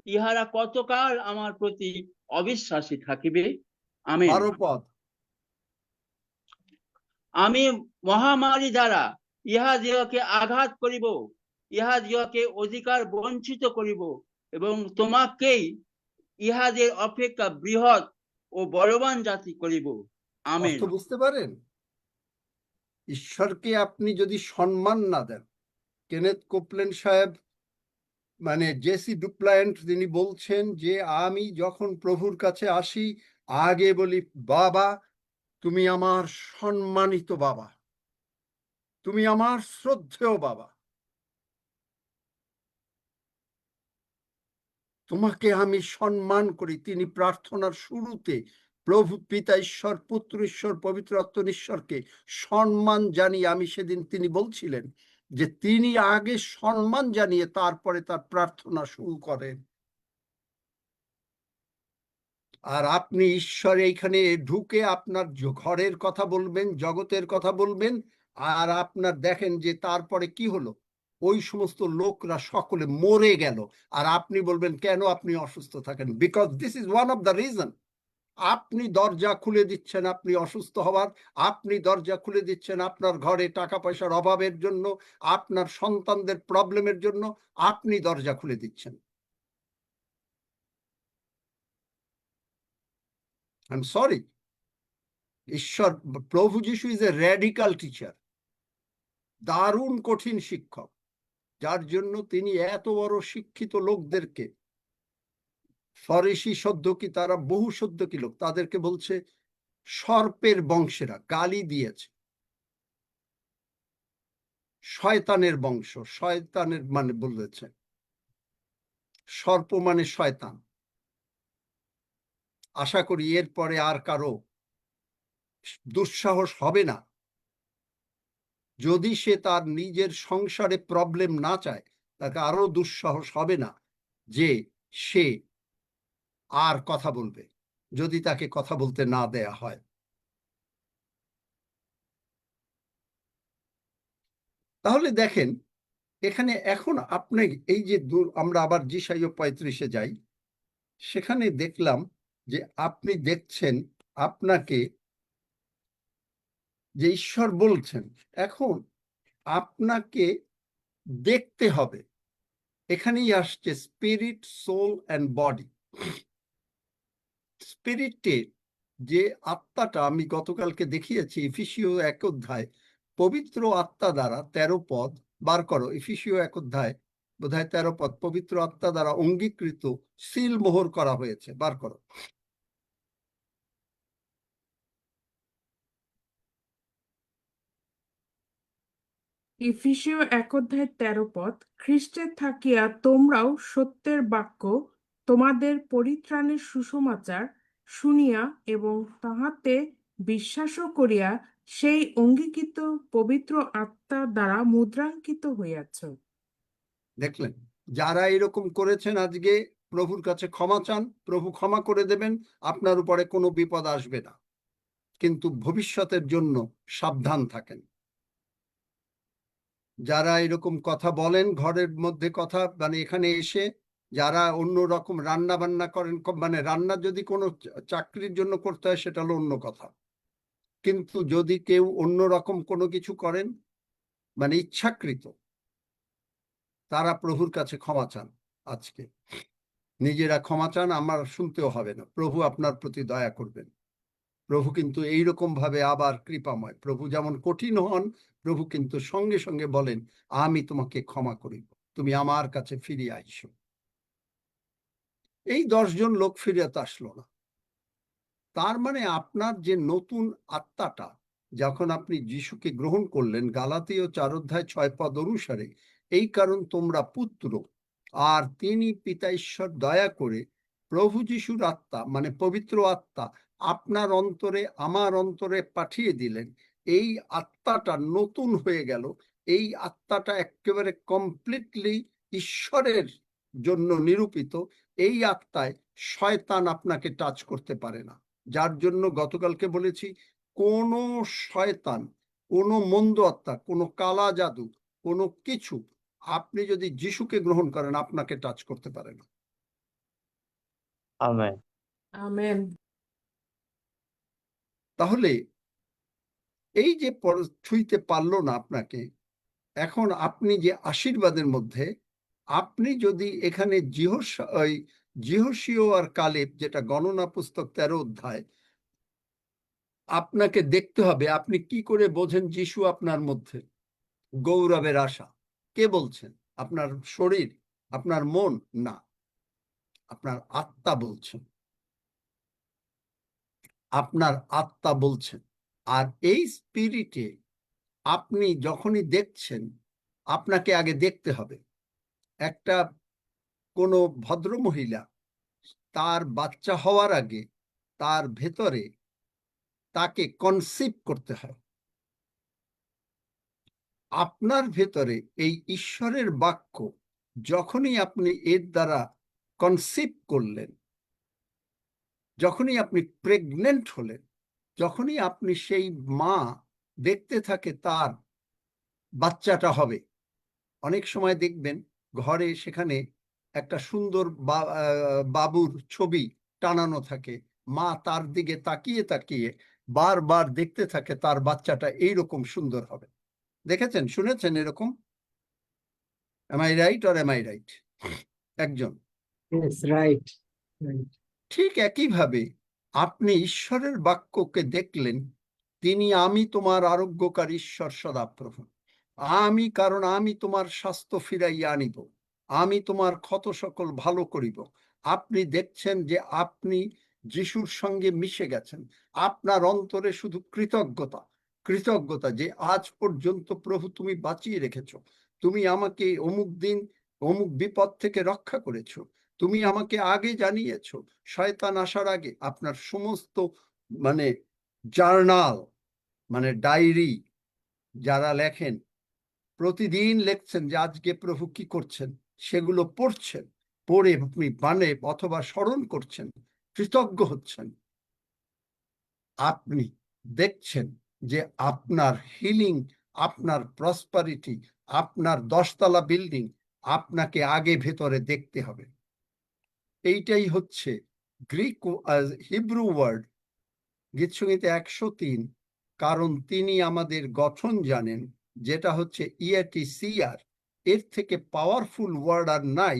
[SPEAKER 5] ইহারা কতকাল আমার প্রতি অবিশ্বাসী থাকিবে। আমেন।
[SPEAKER 1] 12 পদ।
[SPEAKER 5] আমি মহামারী দ্বারা ইহাদিগকে আঘাত করিব, ইহাদিগকে অধিকার বঞ্চিত করিব, এবং তোমাকেই ইহাদের অপেক্ষা বৃহৎ ও বলবান জাতি করিব। আমেন।
[SPEAKER 1] অর্থ বুঝতে পারেন? ঈশ্বরকে আপনি যদি সম্মান না দেন, কেনেথ কোপল্যান্ড সাহেব, মানে জেসি ডুপ্লায়েন্ট, তিনি বলছেন যে আমি যখন প্রভুর কাছে আসি আগে বলি বাবা, তুমি আমার সম্মানিত বাবা, তুমি আমার শ্রদ্ধেয় বাবা, তোমাকে আমি সম্মান করি। তিনি প্রার্থনার শুরুতে প্রভু পিতা ঈশ্বর, পুত্র ঈশ্বর, পবিত্র আত্মা ঈশ্বরকে সম্মান জানিয়ে, আমি সেদিন তিনি বলছিলেন যে তিনি আগে সম্মান জানিয়ে তারপরে তার প্রার্থনা শুরু করেন। আর আপনি ঈশ্বর এইখানে ঢুকে আপনার ঘরের কথা বলবেন, জগতের কথা বলবেন, আর আপনার দেখেন যে তারপরে কি হলো, ওই সমস্ত লোকরা সকলে মরে গেল, আর আপনি বলবেন কেন আপনি অসুস্থ থাকেন? Because this is one of the reason. আপনি দরজা খুলে দিচ্ছেন আপনি অসুস্থ হওয়ার, আপনি দরজা খুলে দিচ্ছেন আপনার ঘরে টাকা পয়সার অভাবের জন্য, আপনার সন্তানদের প্রবলেমের জন্য আপনি দরজা খুলে দিচ্ছেন। I am sorry. ঈশ্বর, প্রভু যিশু ইজ এ র্যাডিক্যাল টিচার, দারুণ কঠিন শিক্ষক, যার জন্য তিনি এত বড় শিক্ষিত লোকদেরকে, ফরিসি সদ্যোকি, তারা বহু সদ্যোকি লোক, তাদেরকে বলছে সর্পের বংশেরা, গালি দিয়েছে, শয়তানের বংশ, শয়তানের মানে বলেছে, সর্প মানে শয়তান। আশা করি এরপরে আর কারো দুঃসাহস হবে না, যদি সে তার নিজের সংসারে প্রবলেম না চায়, তাকে আরো দুঃসাহস হবে না যে সে আর কথা বলবে, যদি তাকে কথা বলতে না দেয়া হয়। তাহলে দেখেন এখানে এখন আপনি এই যে আমরা আবার যিশাইয়া 35-এ যাই, সেখানে দেখলাম যে আপনি দেখছেন আপনাকে যে ঈশ্বর বলছেন এখন আপনাকে দেখতে হবে। এখানেই আসছে স্পিরিট, সোল অ্যান্ড বডি। স্পিরিটে যে আত্মাটা আমি গতকালকে দেখিয়েছি, এফিসীয় 1 অধ্যায়, পবিত্র আত্মা দ্বারা 13 পদ বার করো, এফিসীয় 1 অধ্যায় বোধহয় 13 পদ, পবিত্র আত্মা দ্বারা অঙ্গীকৃত, সিল মোহর করা হয়েছে, বার করো।
[SPEAKER 4] এফেসীয় 1 অধ্যায় 13 পদ, খ্রিস্টে থাকিয়া তোমরাও সত্যের বাক্য, তোমাদের পরিত্রাণের সুসমাচার শুনিয়া এবং তাহাতে বিশ্বাসও করিয়া সেই অঙ্গীকৃত পবিত্র আত্মার দ্বারা মুদ্রাঙ্কিত হইয়াছ।
[SPEAKER 1] দেখলেন, যারা এরকম করেছেন আজকে প্রভুর কাছে ক্ষমা চান, প্রভু ক্ষমা করে দেবেন, আপনার উপরে কোনো বিপদ আসবে না, কিন্তু ভবিষ্যতের জন্য সাবধান থাকেন। যারা এরকম কথা বলেন, ঘরের মধ্যে কথা মানে এখানে এসে যারা অন্য রকম রান্না বান্না করেন, মানে রান্না যদি কোনো চাকরির জন্য করতে হয় সেটা হলো অন্য কথা, কিন্তু যদি কেউ অন্য রকম কোনো কিছু করেন মানে ইচ্ছাকৃত, তারা প্রভুর কাছে ক্ষমা চান। আজকে নিজেরা ক্ষমা চান, আমার শুনতেও হবে না, প্রভু আপনার প্রতি দয়া করবেন। প্রভু কিন্তু এইরকম ভাবে আবার কৃপাময়, প্রভু যেমন কঠিন হন, প্রভু কিন্তু সঙ্গে সঙ্গে বলেন আমি তোমাকে ক্ষমা করিব, তুমি আমার কাছে ফিরে আইসো। এই 10 জন লোক ফিরে আসলো না, তার মানে আপনার যে নতুন আত্মাটা, যখন আপনি যিশুকে গ্রহণ করলেন, গালাতীয় 4 অধ্যায় 6 পদ অনুসারে, এই কারণ তোমরা পুত্র, আর তিনি পিতা ঈশ্বর দয়া করে প্রভু যিশুর আত্মা মানে পবিত্র আত্মা আপনার অন্তরে আমার অন্তরে পাঠিয়ে দিলেন। এই আত্মাটা নতুন হয়ে গেল, এই আত্মাটা একেবারে কমপ্লিটলি ঈশ্বরের জন্য নিরূপিত। এই আত্মায় শয়তান আপনাকে টাচ করতে পারে না, যার জন্য গতকালকে বলেছি কোনো শয়তান, কোনো মন্দ আত্মা, কোনো কালা জাদু, কোনো কিছু আপনি যদি যিশুকে গ্রহণ করেন আপনাকে টাচ করতে পারে না।
[SPEAKER 9] আমেন।
[SPEAKER 4] আমেন।
[SPEAKER 1] তাহলে এই যে ছুঁইতে পারলো না আপনাকে, এখন আপনি যে আশীর্বাদের মধ্যে, আপনি যদি এখানে জিহোশীয় আর কালেব, যেটা গণনা পুস্তক 13 অধ্যায়, আপনাকে দেখতে হবে আপনি কি করে বোঝেন যিশু আপনার মধ্যে। গৌরবের আশা কে বলছেন? আপনার শরীর, আপনার মন না, আপনার আত্মা বলছেন, আপনার আত্মা বলছেন। আর এই স্পিরিটে আপনি যখনই দেখছেন, আপনাকে আগে দেখতে হবে একটা কোনো ভদ্রমহিলা তার বাচ্চা হওয়ার আগে তার ভেতরে তাকে কনসিভ করতে হয়। আপনার ভেতরে এই ঈশ্বরের বাক্য যখনই আপনি এর দ্বারা কনসিভ করলেন, যখনই আপনি প্রেগনেন্ট হলেন, যখনই আপনি সেই মা দেখতে থাকে তার বাচ্চাটা হবে, অনেক সময় দেখবেন ঘরে সেখানে একটা সুন্দর বাবুর ছবি টানানো থাকে, মা তার দিকে তাকিয়ে তাকিয়ে বারবার দেখতে থাকে তার বাচ্চাটা এইরকম সুন্দর হবে। দেখেছেন, শুনেছেন এরকম? Am I right or am I right? একজন
[SPEAKER 8] Yes, right. Right.
[SPEAKER 1] ঠিক একইভাবে আপনি ঈশ্বরের বাক্যকে দেখলেন, তিনি আমি তোমার আরোগ্যকার ঈশ্বর সদাপ্রভু, আমি কারণ আমি তোমার স্বাস্থ্য ফিরাইয়া আনিব, আমি তোমার ক্ষত সকল ভালো করিব। আপনি দেখছেন যে আপনি যিশুর সঙ্গে মিশে গেছেন। আপনার অন্তরে শুধু কৃতজ্ঞতা, কৃতজ্ঞতা যে আজ পর্যন্ত প্রভু তুমি বাঁচিয়ে রেখেছো, তুমি আমাকে অমুক দিন অমুক বিপদ থেকে রক্ষা করেছো, তুমি আমাকে আগে জানিয়েছো, শয়তান আসার আগে। আপনার সমস্ত মানে জার্নাল, মানে ডায়েরি যারা লেখেন, প্রতিদিন লিখছেন যে আজকে প্রভু কি করছেন, সেগুলো পড়ছেন, পড়ে আপনি মানে অথবা স্মরণ করছেন, কৃতজ্ঞ হচ্ছেন। আপনি দেখছেন যে আপনার হিলিং, আপনার প্রসপারিটি, আপনার 10তলা বিল্ডিং আপনাকে আগে ভেতরে দেখতে হবে। এইটাই হচ্ছে গ্রিক হিব্রু ওয়ার্ড গীতসংহিতা 103, কারণ তিনি আমাদের গঠন জানেন, যেটা হচ্ছে ইএটিসিআর। এর থেকে পাওয়ারফুল ওয়ার্ড আর নাই,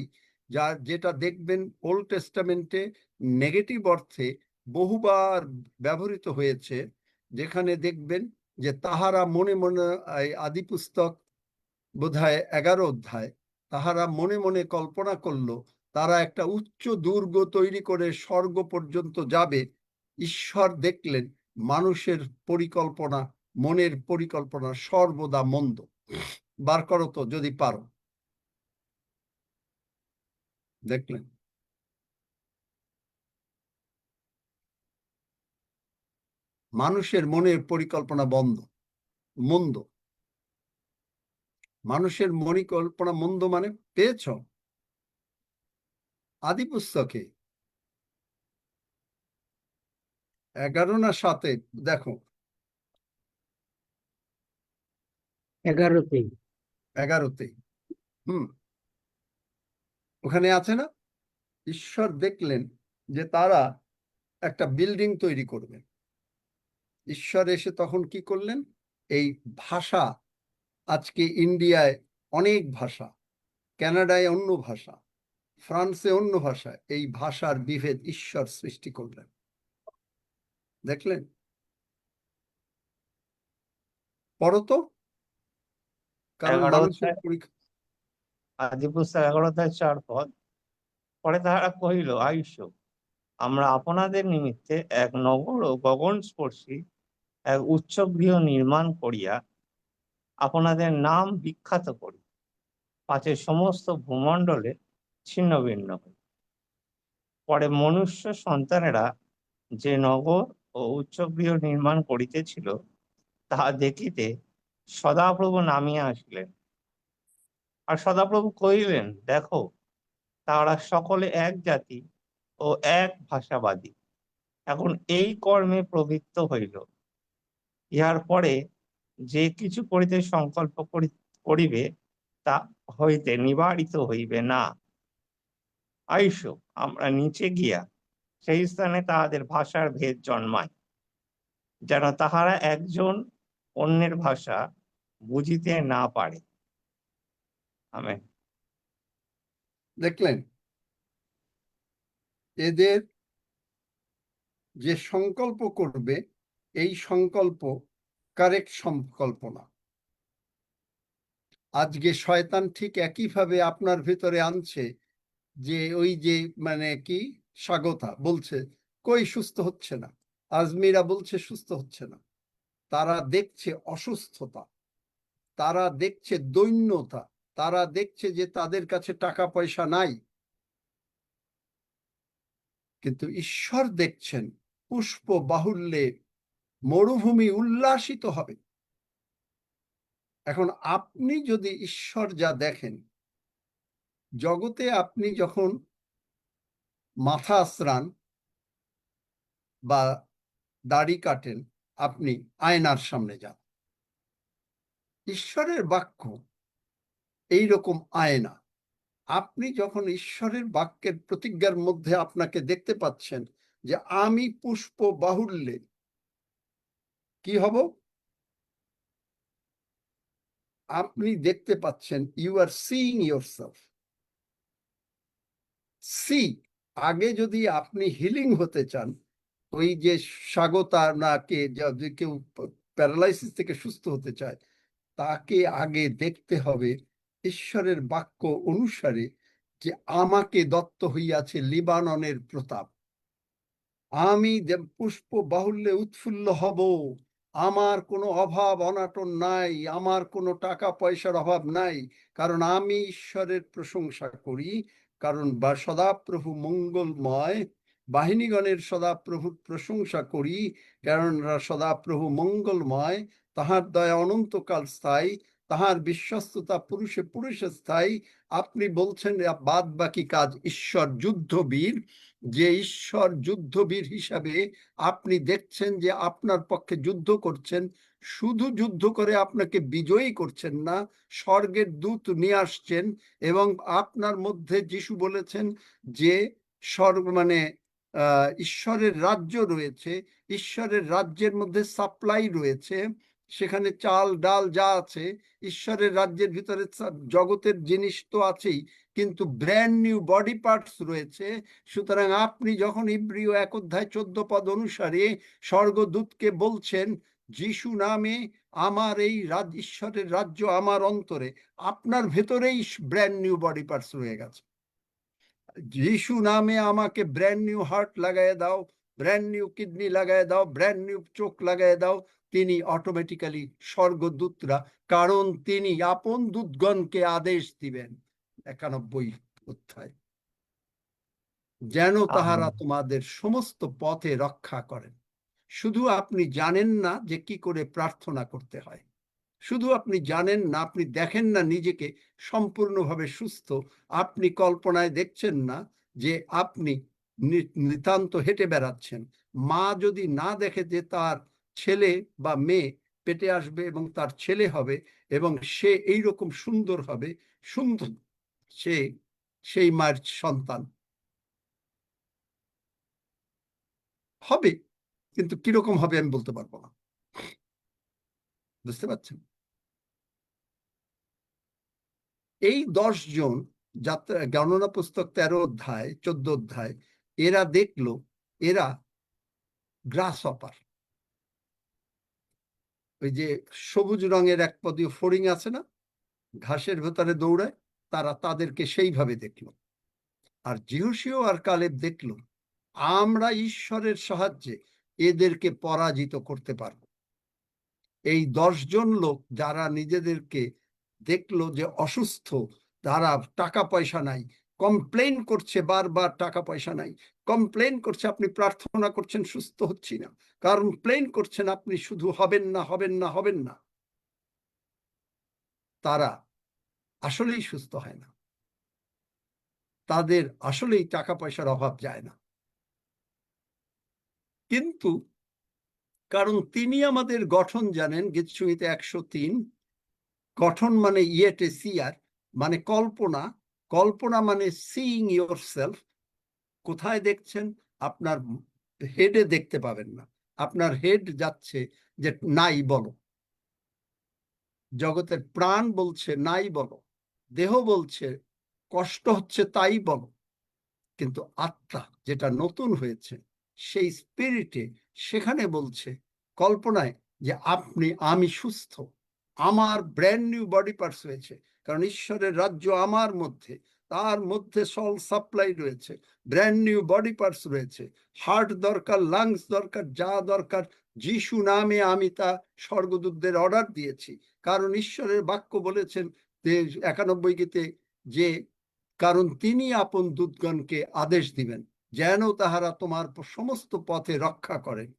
[SPEAKER 1] যেটা দেখবেন ওল্ড টেস্টামেন্টে নেগেটিভ অর্থে বহুবার ব্যবহৃত হয়েছে, যেখানে দেখবেন যে তাহারা মনে মনে, আদি পুস্তক বোধহয় 11 অধ্যায়, তাহারা মনে মনে কল্পনা করলো তারা একটা উচ্চ দুর্গ তৈরি করে স্বর্গ পর্যন্ত যাবে। ঈশ্বর দেখলেন মানুষের পরিকল্পনা, মনের পরিকল্পনা সর্বদা মন্দ। বার করো তো যদি পারো। দেখলেন মানুষের মনের পরিকল্পনা মন্দ। মানুষের পরিকল্পনা মন্দ মানে পেয়েছ আদি পুস্তকে 11 না 7, দেখো
[SPEAKER 8] 11তেই।
[SPEAKER 1] 11তে, ওখানে আছে না, ঈশ্বর দেখলেন যে তারা একটা বিল্ডিং তৈরি করবে। ঈশ্বর এসে তখন কি করলেন, এই ভাষা, আজকে ইন্ডিয়ায় অনেক ভাষা, কানাডায় অন্য ভাষা, ফ্রান্সে অন্য ভাষা, এই ভাষার বিভেদ ঈশ্বর সৃষ্টি করলেন। দেখলেন? পড়ো তো, কারণ মানুষের
[SPEAKER 9] আদি পুস্তক 11:4 পদ। পরে তাহারা কহিল, আইস, আমরা আপনাদের নিমিত্তে এক নগর ও গগনস্পর্শী এক উচ্চ গৃহ নির্মাণ করিয়া আপনাদের নাম বিখ্যাত করি, পাছে সমস্ত ভূমণ্ডলে ছিন্ন ভিন্ন হই। পরে মনুষ্য সন্তানেরা যে নগর ও উচ্চ গৃহ নির্মাণ করিতেছিল, তাহা দেখিতে সদাপ্রভু নামিয়া আসিলেন। আর সদাপ্রভু কহিলেন, দেখো, তারা সকলে এক জাতি ও এক ভাষাবাদী এখন এই কর্মে প্রবৃত্ত হইল। ইহার পরে যে কিছু করিতে সংকল্প করিবে তা হইতে নিবারিত হইবে না। আইস, আমরা নিচে গিয়া সেই স্থানে তাহাদের ভাষার ভেদ জন্মায়, যেন তাহারা একজন অন্যের ভাষা বুঝিতে না পারে। আমেন।
[SPEAKER 1] দেখলেন, এদের যে সংকল্প করবে, এই সংকল্প কারেক্ট সংকল্প না। আজকে শয়তান ঠিক একইভাবে আপনার ভিতরে আনছে, যে ওই যে মানে কি স্বাগতা বলছে কই সুস্থ হচ্ছে না, আজমিরা বলছে সুস্থ হচ্ছে না, তারা দেখছে অসুস্থতা, তারা দেখছে দৈন্যতা, তারা দেখছে যে তাদের কাছে টাকা পয়সা নাই। কিন্তু ঈশ্বর দেখছেন পুষ্প বাহুল্যে মরুভূমি উল্লাসিত হবে। এখন আপনি যদি ঈশ্বর যা দেখেন, জগতে আপনি যখন মাথা আঁচড়ান বা দাড়ি কাটেন, আপনি আয়নার সামনে যান। ঈশ্বরের বাক্য এইরকম আয়না। আপনি যখন ঈশ্বরের বাক্যের প্রতিজ্ঞার মধ্যে আপনাকে দেখতে পাচ্ছেন যে আমি পুষ্প বাহুল্যে কি হব, আপনি দেখতে পাচ্ছেন, you are seeing yourself. See, আগে যদি আপনি হিলিং হতে চান, ওই যে স্বাগতা না কে যদি কেউ প্যারালাইসিস থেকে সুস্থ হতে চায়, তাকে আগে দেখতে হবে ঈশ্বরের বাক্য অনুসারে যে আমাকে দত্ত হইয়াছে লিবাননের প্রতাপ, আমি পুষ্প বাহুল্যে উৎফুল্ল হব, আমার কোনো অভাব অনাটন নাই, আমার কোনো টাকা পয়সার অভাব নাই, কারণ আমি ঈশ্বরের প্রশংসা করি, কারণ বা সদাপ্রভু মঙ্গলময়, বাহিনীগণের সদাপ্রভুর প্রশংসা করি, কারণ সদাপ্রভু মঙ্গলময়, তাহার দয়া অনন্তকাল স্থায়ী, তাহার বিশ্বস্ততা পুরুষে পুরুষে স্থায়ী। আপনি বলছেন বাদ বাকি কাজ ঈশ্বর যুদ্ধবীর, যে ঈশ্বর যুদ্ধবীর হিসাবে আপনি দেখছেন যে আপনার পক্ষে যুদ্ধ করছেন, শুধু যুদ্ধ করে আপনাকে বিজয়ী করছেন না, স্বর্গের দূত নিয়ে আসছেন, এবং আপনার মধ্যে যিশু বলেছেন যে স্বর্গ মানে ঈশ্বরের রাজ্য রয়েছে, ঈশ্বরের রাজ্যের মধ্যে সাপ্লাই রয়েছে, সেখানে চাল ডাল যা আছে ঈশ্বরের রাজ্যের ভিতরে জগতের জিনিস তো আছেই, কিন্তু ব্র্যান্ড নিউ বডি পার্টস রয়েছে। সুতরাং আপনি যখন ইব্রিয় 1:14 অনুসারে স্বর্গদূতকে বলছেন যিশু নামে আমার এই ঈশ্বরের রাজ্য আমার অন্তরে, আপনার ভেতরেই ব্র্যান্ড নিউ বডি পার্টস রয়ে গেছে। যিশু নামে আমাকে ব্র্যান্ড নিউ হার্ট লাগাই দাও, ব্র্যান্ড নিউ কিডনি লাগাই দাও, ব্র্যান্ড নিউ চোখ লাগাই দাও, তিনি অটোমেটিক্যালি স্বর্গদূতরা, কারণ তিনি আপন দূতগণকে আদেশ দিবেন 91 অধ্যায়, যেন তাহারা তোমাদের সমস্ত পথে রক্ষা করেন। শুধু আপনি জানেন না যে কি করে প্রার্থনা করতে হয়, শুধু আপনি জানেন না, আপনি দেখেন না নিজেকে সম্পূর্ণভাবে সুস্থ, আপনি কল্পনায় দেখছেন না যে আপনি নিতান্ত হেঁটে বেড়াচ্ছেন। মা যদি না দেখে যে তার ছেলে বা মেয়ে পেটে আসবে এবং তার ছেলে হবে এবং সে এইরকম সুন্দর হবে, সুন্দর সে সেই মায়ের সন্তান হবে, কিন্তু কিরকম হবে আমি বলতে পারবো না। বুঝতে পারছেন? এই 10 জন যাত্রা গণনা পুস্তক 13 অধ্যায় 14 অধ্যায়, এরা দেখলো এরা গ্রাস হপার, ওই যে সবুজ রঙের এক পদীয় ফড়িং আছে না, ঘাসের ভেতরে দৌড়ায়, তারা তাদেরকে সেইভাবে দেখলো। আর যিহোশীয় আর কালেব দেখলো আমরা ঈশ্বরের সাহায্যে এদেরকে পরাজিত করতে পারবো। এই 10 জন লোক যারা নিজেদেরকে দেখলো যে অসুস্থ, তারা টাকা পয়সা নাই, কমপ্লেন করছে বারবার টাকা পয়সা নাই, কমপ্লেন করছে আপনি প্রার্থনা করছেন সুস্থ হচ্ছি না, কমপ্লেন করছেন আপনি শুধু হবেন না হবেন না হবেন না, তারা আসলেই সুস্থ হয় না, তাদের আসলেই টাকা পয়সার অভাব যায় না। কিন্তু কারণ তিনি আমাদের গঠন জানেন, গীতসংহিতা 103, গঠন মানে ইয়েটে সিয়ার মানে কল্পনা, কল্পনা মানে সিইং ইয়োরসেলফ। কোথায় দেখছেন? আপনার হেডে দেখতে পাবেন না, আপনার হেড যাচ্ছে যে নাই বলো, জগতের প্রাণ বলছে নাই বলো, দেহ বলছে কষ্ট হচ্ছে তাই বলো, কিন্তু আত্মা যেটা নতুন হয়েছে সেই স্পিরিটে সেখানে বলছে কল্পনায় যে আমি সুস্থ, আমার ব্র্যান্ড নিউ বডি পার্টস হয়েছে, কারণ ঈশ্বরের রাজ্য আমার মধ্যে, তার মধ্যে সল সাপ্লাই রয়েছে, ব্র্যান্ড নিউ বডি পার্টস রয়েছে, হার্ট দরকার, লাংস দরকার, যা দরকার যিশু নামে আমি তা স্বর্গদূতদের অর্ডার দিয়েছি, কারণ ঈশ্বরের বাক্য বলেছেন 91 গীতে যে কারণ তিনি আপন দূতগণকে আদেশ দিবেন যেন তাহারা তোমার সমস্ত পথে রক্ষা করেন।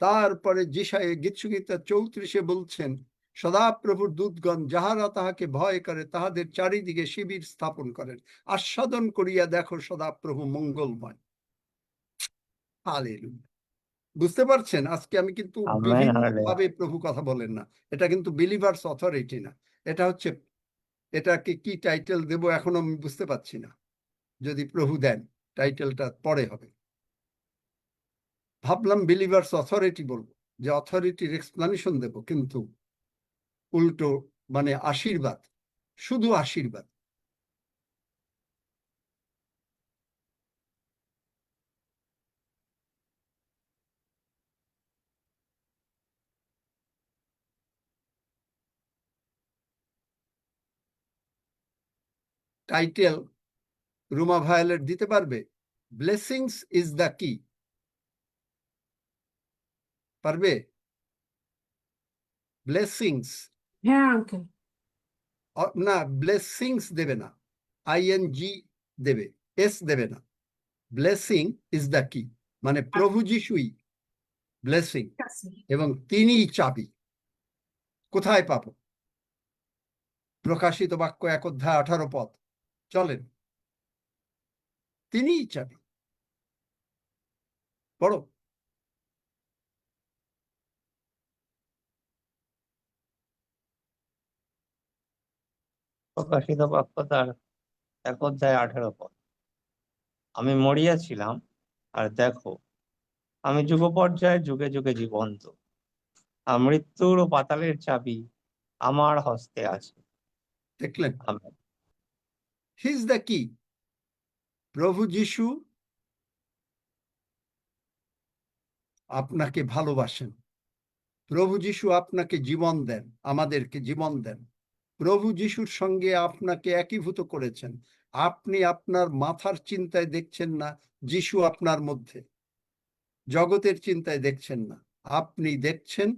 [SPEAKER 1] তারপরে যিশায় গীতসংহিতা 34 বলছেন, সদাপ্রভুর দূতগণ যাহারা তাহাকে ভয় করে তাহাদের চারিদিকে শিবির স্থাপন করেন, আস্বাদন করিয়া দেখো সদাপ্রভু মঙ্গলময়। হালেলুয়া। বুঝতে পারছেন? আজকে আমি কিন্তু
[SPEAKER 9] আমেন,
[SPEAKER 1] বিভিন্ন
[SPEAKER 9] হালেলুয়া।
[SPEAKER 1] ভাবে প্রভু কথা বলেন না, এটা কিন্তু বিলিভার্স অথরিটি না, এটা হচ্ছে, এটাকে কি টাইটেল দেব এখনো আমি বুঝতে পারছি না, যদি প্রভু দেন টাইটেলটা পরে হবে। ভাবলাম বিলিভার্স অথরিটি বলবো, যে অথরিটির এক্সপ্লানেশন দেব, কিন্তু উল্টো মানে আশীর্বাদ, শুধু আশীর্বাদ। টাইটেল রুমা ভায়োলেট দিতে পারবে? ব্লেসিংস ইজ দ্য কি, পারবে? ব্লেসিংস,
[SPEAKER 4] হ্যাঁ আঙ্কেল।
[SPEAKER 1] না ব্লেসিংস দেবে না, আইএনজি দেবে, এস দেবে না। ব্লেসিং ইজ দ্য কি, মানে প্রভু যিশুই ব্লেসিং এবং তিনিই চাবি। কোথায় পাবো? প্রকাশিত বাক্য 1 অধ্যায় 18 পদ, চলেন, তিনিই চাবি। পড়ো।
[SPEAKER 9] প্রকাশিত বাক্য তার 1 অধ্যায় 18 পদ। আমি মরিয়াছিলাম, আর দেখো আমি যুগ পর্যায়ে যুগে যুগে জীবন্ত, আর মৃত্যুর ও পাতালের চাবি আমার হস্তে আছে।
[SPEAKER 1] দেখলেন,
[SPEAKER 9] আমেন।
[SPEAKER 1] হি ইজ দ্য কি। প্রভু যিশু আপনাকে ভালোবাসেন, প্রভু যিশু আপনাকে জীবন দেন, আমাদেরকে জীবন দেন। প্রভু যিশুর সঙ্গে আপনাকে একীভূত করেছেন। আপনি আপনার মাথার চিন্তায় দেখছেন না যিশু আপনার মধ্যে, জগতের চিন্তায় দেখছেন না, আপনি দেখছেন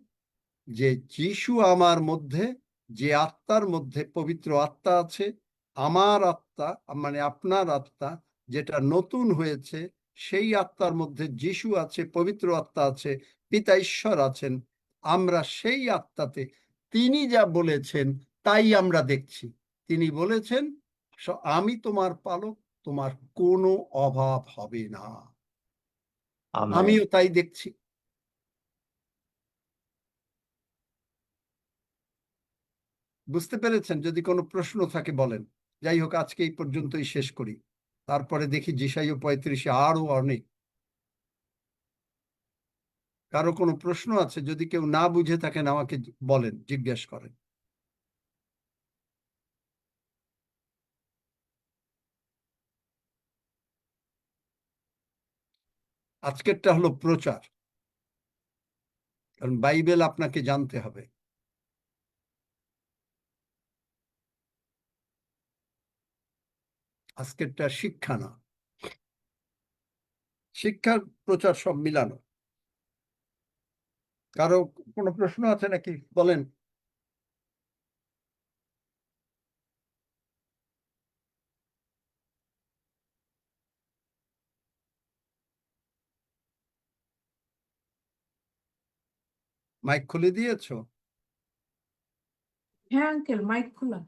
[SPEAKER 1] যে যিশু আমার মধ্যে, যে আত্মার মধ্যে পবিত্র আত্মা আছে, আমার আত্মা মানে আপনার আত্মা যেটা নতুন হয়েছে, সেই আত্মার মধ্যে যিশু আছে, পবিত্র আত্মা আছে, পিতা ঈশ্বর আছেন। আমরা সেই আত্মাতে তিনি যা বলেছেন তাই আমরা দেখছি। তিনি বলেছেন, আমি তোমার পালক, তোমার কোনো অভাব হবে না।
[SPEAKER 9] আমেন।
[SPEAKER 1] আমিও তাই দেখছি। বুঝতে পেরেছেন? যদি কোনো প্রশ্ন থাকে বলেন। যাই হোক, আজকে এই পর্যন্তই শেষ করি, তারপরে দেখি যিশাইয় 35 আরো অনেক। কারো কোনো প্রশ্ন আছে? যদি কেউ না বুঝে থাকেন আমাকে বলেন, জিজ্ঞেস করেন। আজকেরটা হলো প্রচার, কারণ বাইবেল আপনাকে জানতে হবে। আজকেরটা শিক্ষা না, শিক্ষার প্রচার সব মিলানো। কারো কোনো প্রশ্ন আছে নাকি? বলেন। মাইক খুলে দিয়েছো?
[SPEAKER 4] হ্যাঁ আঙ্কেল, মাইক খোলা।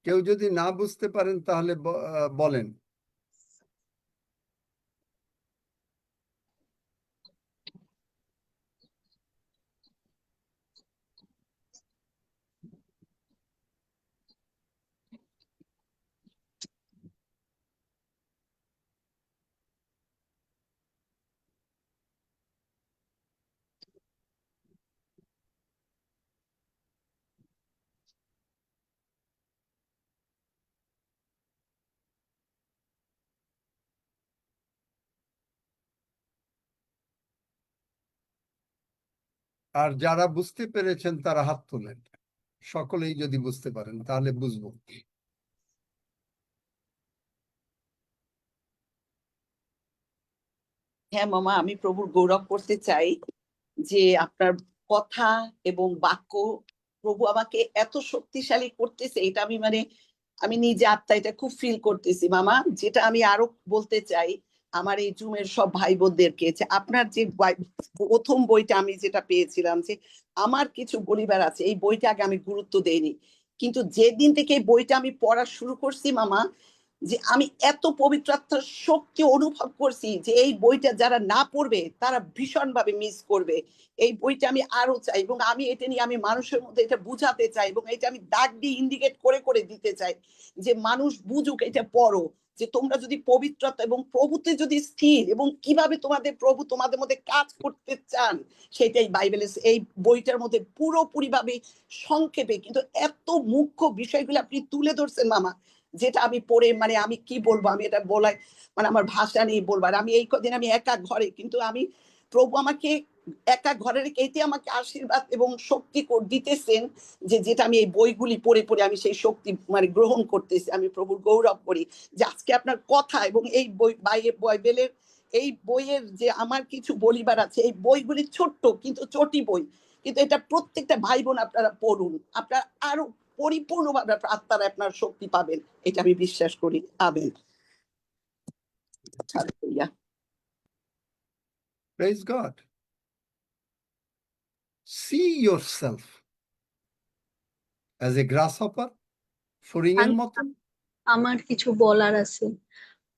[SPEAKER 1] কেউ যদি না বুঝতে পারেন তাহলে বলেন। আর যারা বুঝতে পেরেছেন তারা হাত তোলেন। সকলেই যদি বুঝতে পারেন তাহলে বুঝবো।
[SPEAKER 10] হ্যাঁ মামা, আমি প্রভুর গৌরব করতে চাই যে আপনার কথা এবং বাক্য প্রভু আমাকে এত শক্তিশালী করতেছে, এটা আমি নিজে আত্মা এটা খুব ফিল করতেছি মামা। যেটা আমি আরো বলতে চাই আমার এই জুমের সব ভাই বোনদেরকে, যে আপনার যে প্রথম বইটা আমি যেটা পেয়েছিলাম, যে আমার কিছু বলিবার আছে, এই বইটা আগে আমি গুরুত্ব দেইনি, কিন্তু যেদিন থেকে এই বইটা আমি পড়া শুরু করছি মামা, যে আমি এত পবিত্র আত্মার শক্তি অনুভব করছি যে এই বইটা যারা না পড়বে তারা ভীষণভাবে মিস করবে। এই বইটা আমি আরো চাই, এবং আমি এটা নিয়ে আমি মানুষের মধ্যে এটা বুঝাতে চাই, এবং এটা আমি দাগ দিয়ে ইন্ডিকেট করে করে দিতে চাই যে মানুষ বুঝুক এটা পড়ো, যে তোমরা যদি পবিত্রতা এবং প্রভুতে যদি স্থির, এবং কিভাবে তোমাদের প্রভু তোমাদের মধ্যে কাজ করতে চান, সেটাই বাইবেলের এই বইটার মধ্যে পুরোপুরি ভাবে সংক্ষেপে কিন্তু এত মুখ্য বিষয়গুলো আপনি তুলে ধরছেন মামা, যেটা আমি পড়ে আমি কি বলবো, আমি এটা বলাই আমার ভাষা নেই বলবার। আমি এই কদিন আমি একা ঘরে, কিন্তু আমি প্রভু আমাকে একা ঘরে রেখে এতে আমাকে আশীর্বাদ এবং শক্তি দিতেছেন, যে যেটা আমি এই বইগুলি পড়ে পড়ে আমি সেই শক্তি গ্রহণ করতেছি। আমি প্রভুর গৌরব করি যে আজকে আপনার কথা এবং এই বই বাইবেলের এই বইয়ের যে আমার কিছু বলিবার আছে, এই বইগুলি ছোট্ট কিন্তু চটি বই, কিন্তু এটা প্রত্যেকটা ভাই বোন আপনারা পড়ুন, আপনারা আরো পরিপূর্ণভাবে আত্মার আপনার শক্তি পাবেন, এটা আমি বিশ্বাস করি। Amen. Hallelujah.
[SPEAKER 1] Praise God. See yourself as a grasshopper, ফড়িংয়ের মতো।
[SPEAKER 11] আমার কিছু বলার আছে।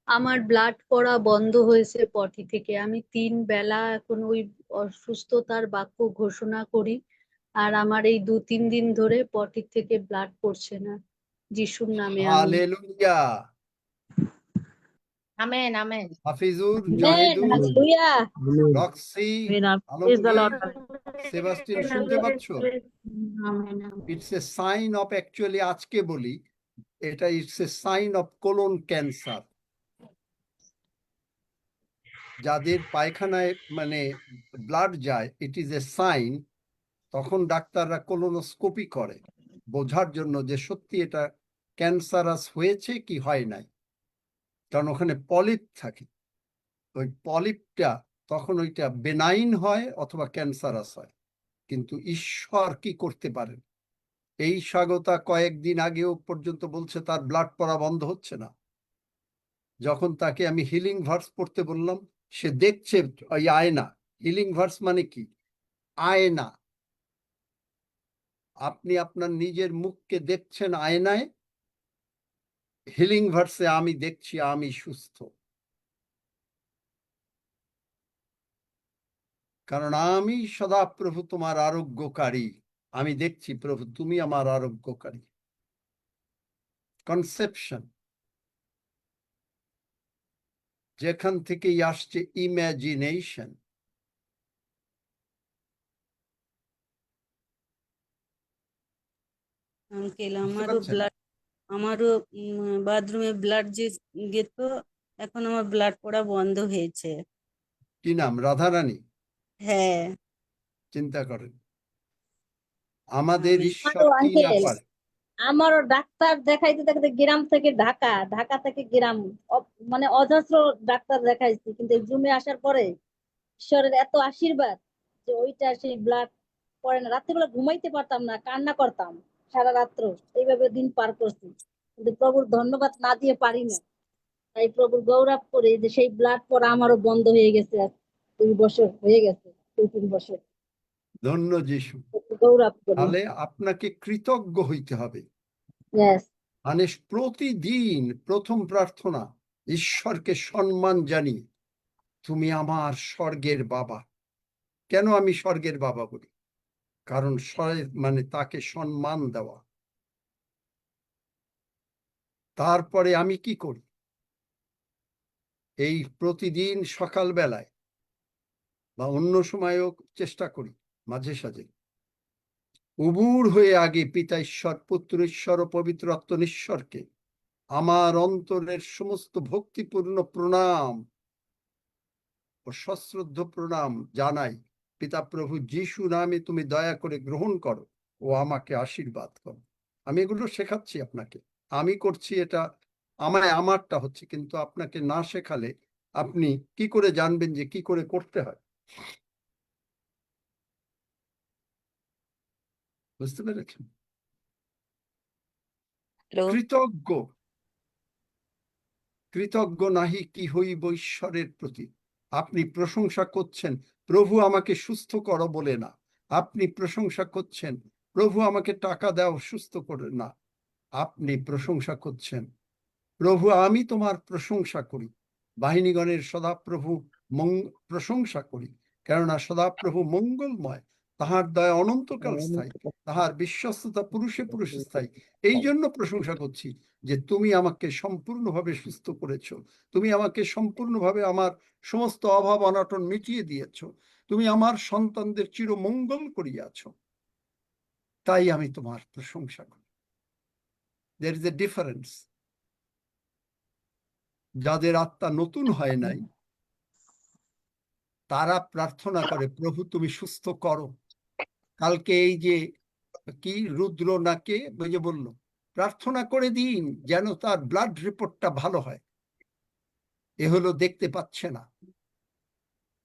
[SPEAKER 11] আমার ব্লাড পড়া বন্ধ হয়েছে পটি থেকে। আমি 3 বেলা এখন ওই অসুস্থতার বাক্য ঘোষণা করি, আর আমার এই 2-3 দিন ধরে পটি থেকে ব্লাড পড়ছে না। যিশুর নামে আমিন।
[SPEAKER 1] Hallelujah.
[SPEAKER 7] Amen amen
[SPEAKER 1] Hafizur,
[SPEAKER 11] amen,
[SPEAKER 1] Zahidur,
[SPEAKER 11] hallelujah.
[SPEAKER 1] Roxy,
[SPEAKER 5] Praise the Lord.
[SPEAKER 1] Alamgir, Sebastian শুনতে পাচ্ছ?
[SPEAKER 11] Amen, amen.
[SPEAKER 1] It's a sign of, actually আজকে বলি এটা, it's a sign of colon cancer. যাদের পায়খানায় ব্লাড যায়, ইট ইজ এ সাইন। তখন ডাক্তাররা কোলোনোস্কোপি করে বোঝার জন্য যে সত্যি এটা ক্যান্সারাস হয়েছে কি হয় নাই, কারণ ওখানে পলিপ থাকে। ওই পলিপটা তখন ওইটা বেনাইন হয় অথবা ক্যান্সারাস হয়। কিন্তু ঈশ্বর কি করতে পারেন? এই স্বাগতা কয়েকদিন আগেও পর্যন্ত বলছে তার ব্লাড পড়া বন্ধ হচ্ছে না। যখন তাকে আমি হিলিং ভার্স পড়তে বললাম, সে দেখছে ওই আয়না। হিলিং ভার্স মানে কি? আয়না। আপনি আপনার নিজের মুখকে দেখছেন আয়নায়, হিলিং ভার্সে আমি দেখছি আমি সুস্থ। কারণ আমি সদা প্রভু তোমার আরোগ্যকারী। আমি দেখছি প্রভু তুমি আমার আরোগ্যকারী। কনসেপশন, যেখান থেকেই আসছে ইমাজিনেশন।
[SPEAKER 11] আঙ্কেল,
[SPEAKER 1] বুঝতে পারছেন?
[SPEAKER 11] আমারও বাথরুমে ব্লাড যে যেত, এখন আমার ব্লাড পড়া বন্ধ হয়েছে।
[SPEAKER 1] কি নাম? রাধারানী?
[SPEAKER 11] হ্যাঁ।
[SPEAKER 1] চিন্তা করেন আমাদের
[SPEAKER 11] আমেন।
[SPEAKER 1] ঈশ্বর কি না
[SPEAKER 12] আঙ্কেল,
[SPEAKER 1] পারে।
[SPEAKER 12] আমারও ডাক্তার দেখাইতে দেখাইতে গ্রাম থেকে ঢাকা, ঢাকা থেকে গ্রাম, অজস্র ডাক্তার দেখাইছি, কিন্তু এই জুমে আসার পরে ঈশ্বরের এত আশীর্বাদ যে ওইটা সেই ব্লাড পড়ে না। রাত্রিবেলা ঘুমাইতে পারতাম না, কান্না করতাম সারা রাত্র, এইভাবে দিন পার করছি, কিন্তু প্রভুর ধন্যবাদ না দিয়ে পারি না। তাই প্রভুর গৌরব করে যে সেই ব্লাড পড়া আমারও বন্ধ হয়ে গেছে। 2 বছর হয়ে গেছে, 2-3 বছর।
[SPEAKER 1] ধন্য যিশু।
[SPEAKER 12] গৌরব করি।
[SPEAKER 1] তাহলে আপনাকে কৃতজ্ঞ হইতে হবে।
[SPEAKER 12] Yes.
[SPEAKER 1] প্রতিদিন প্রথম প্রার্থনা, ঈশ্বরকে সম্মান জানিয়ে তুমি আমার স্বর্গের বাবা। কেন আমি স্বর্গের বাবা বলি? কারণ তাকে সম্মান দেওয়া। তারপরে আমি কি করি? এই প্রতিদিন সকালবেলায় বা অন্য সময়ও চেষ্টা করি মাঝে সাঝে উবুর হয়ে আগে পিতা ঈশ্বর, পুত্র ঈশ্বর ও পবিত্র আত্মনিশ্বরকে আমার অন্তরের সমস্ত ভক্তিপূর্ণ প্রণাম ও সশ্রদ্ধ প্রণাম জানাই। পিতা প্রভু যিশু নামে তুমি দয়া করে গ্রহণ করো ও আমাকে আশীর্বাদ করো। আমি এগুলো শেখাচ্ছি আপনাকে, আমি করছি, এটা আমারটা হচ্ছে, কিন্তু আপনাকে না শেখালে আপনি কি করে জানবেন যে কি করে করতে হয়? বুঝতে পেরেছেন? কৃতজ্ঞ কৃতজ্ঞ নাহি কি হইব ঈশ্বরের প্রতি। আপনি প্রশংসা করছেন প্রভু আমাকে সুস্থ করো বলে না, আপনি প্রশংসা করছেন প্রভু আমাকে টাকা দাও সুস্থ করে না, আপনি প্রশংসা করছেন প্রভু আমি তোমার প্রশংসা করি, বাহিনীগণের সদাপ্রভু প্রশংসা করি, কেননা সদাপ্রভু মঙ্গলময়, তাহার দয়া অনন্তকাল স্থায়ী, তাহার বিশ্বস্ততা পুরুষে পুরুষে স্থায়ী। এই জন্য প্রশংসা করছি যে তুমি আমাকে সম্পূর্ণভাবে সুস্থ করেছো, তুমি আমাকে সম্পূর্ণভাবে আমার সমস্ত অভাব অনটন মিটিয়ে দিয়েছ, তুমি আমার সন্তানদের চিরমঙ্গল করিয়াছ, তাই আমি তোমার প্রশংসা করি। There is a difference. যাদের আত্মা নতুন হয় নাই তারা প্রার্থনা করে প্রভু তুমি সুস্থ করো। কালকে এই যে কি রুদ্র নাকে যে বলল প্রার্থনা করে দিন যেন তার ব্লাড রিপোর্টটা ভালো হয়, এ হলো দেখতে পাচ্ছে না।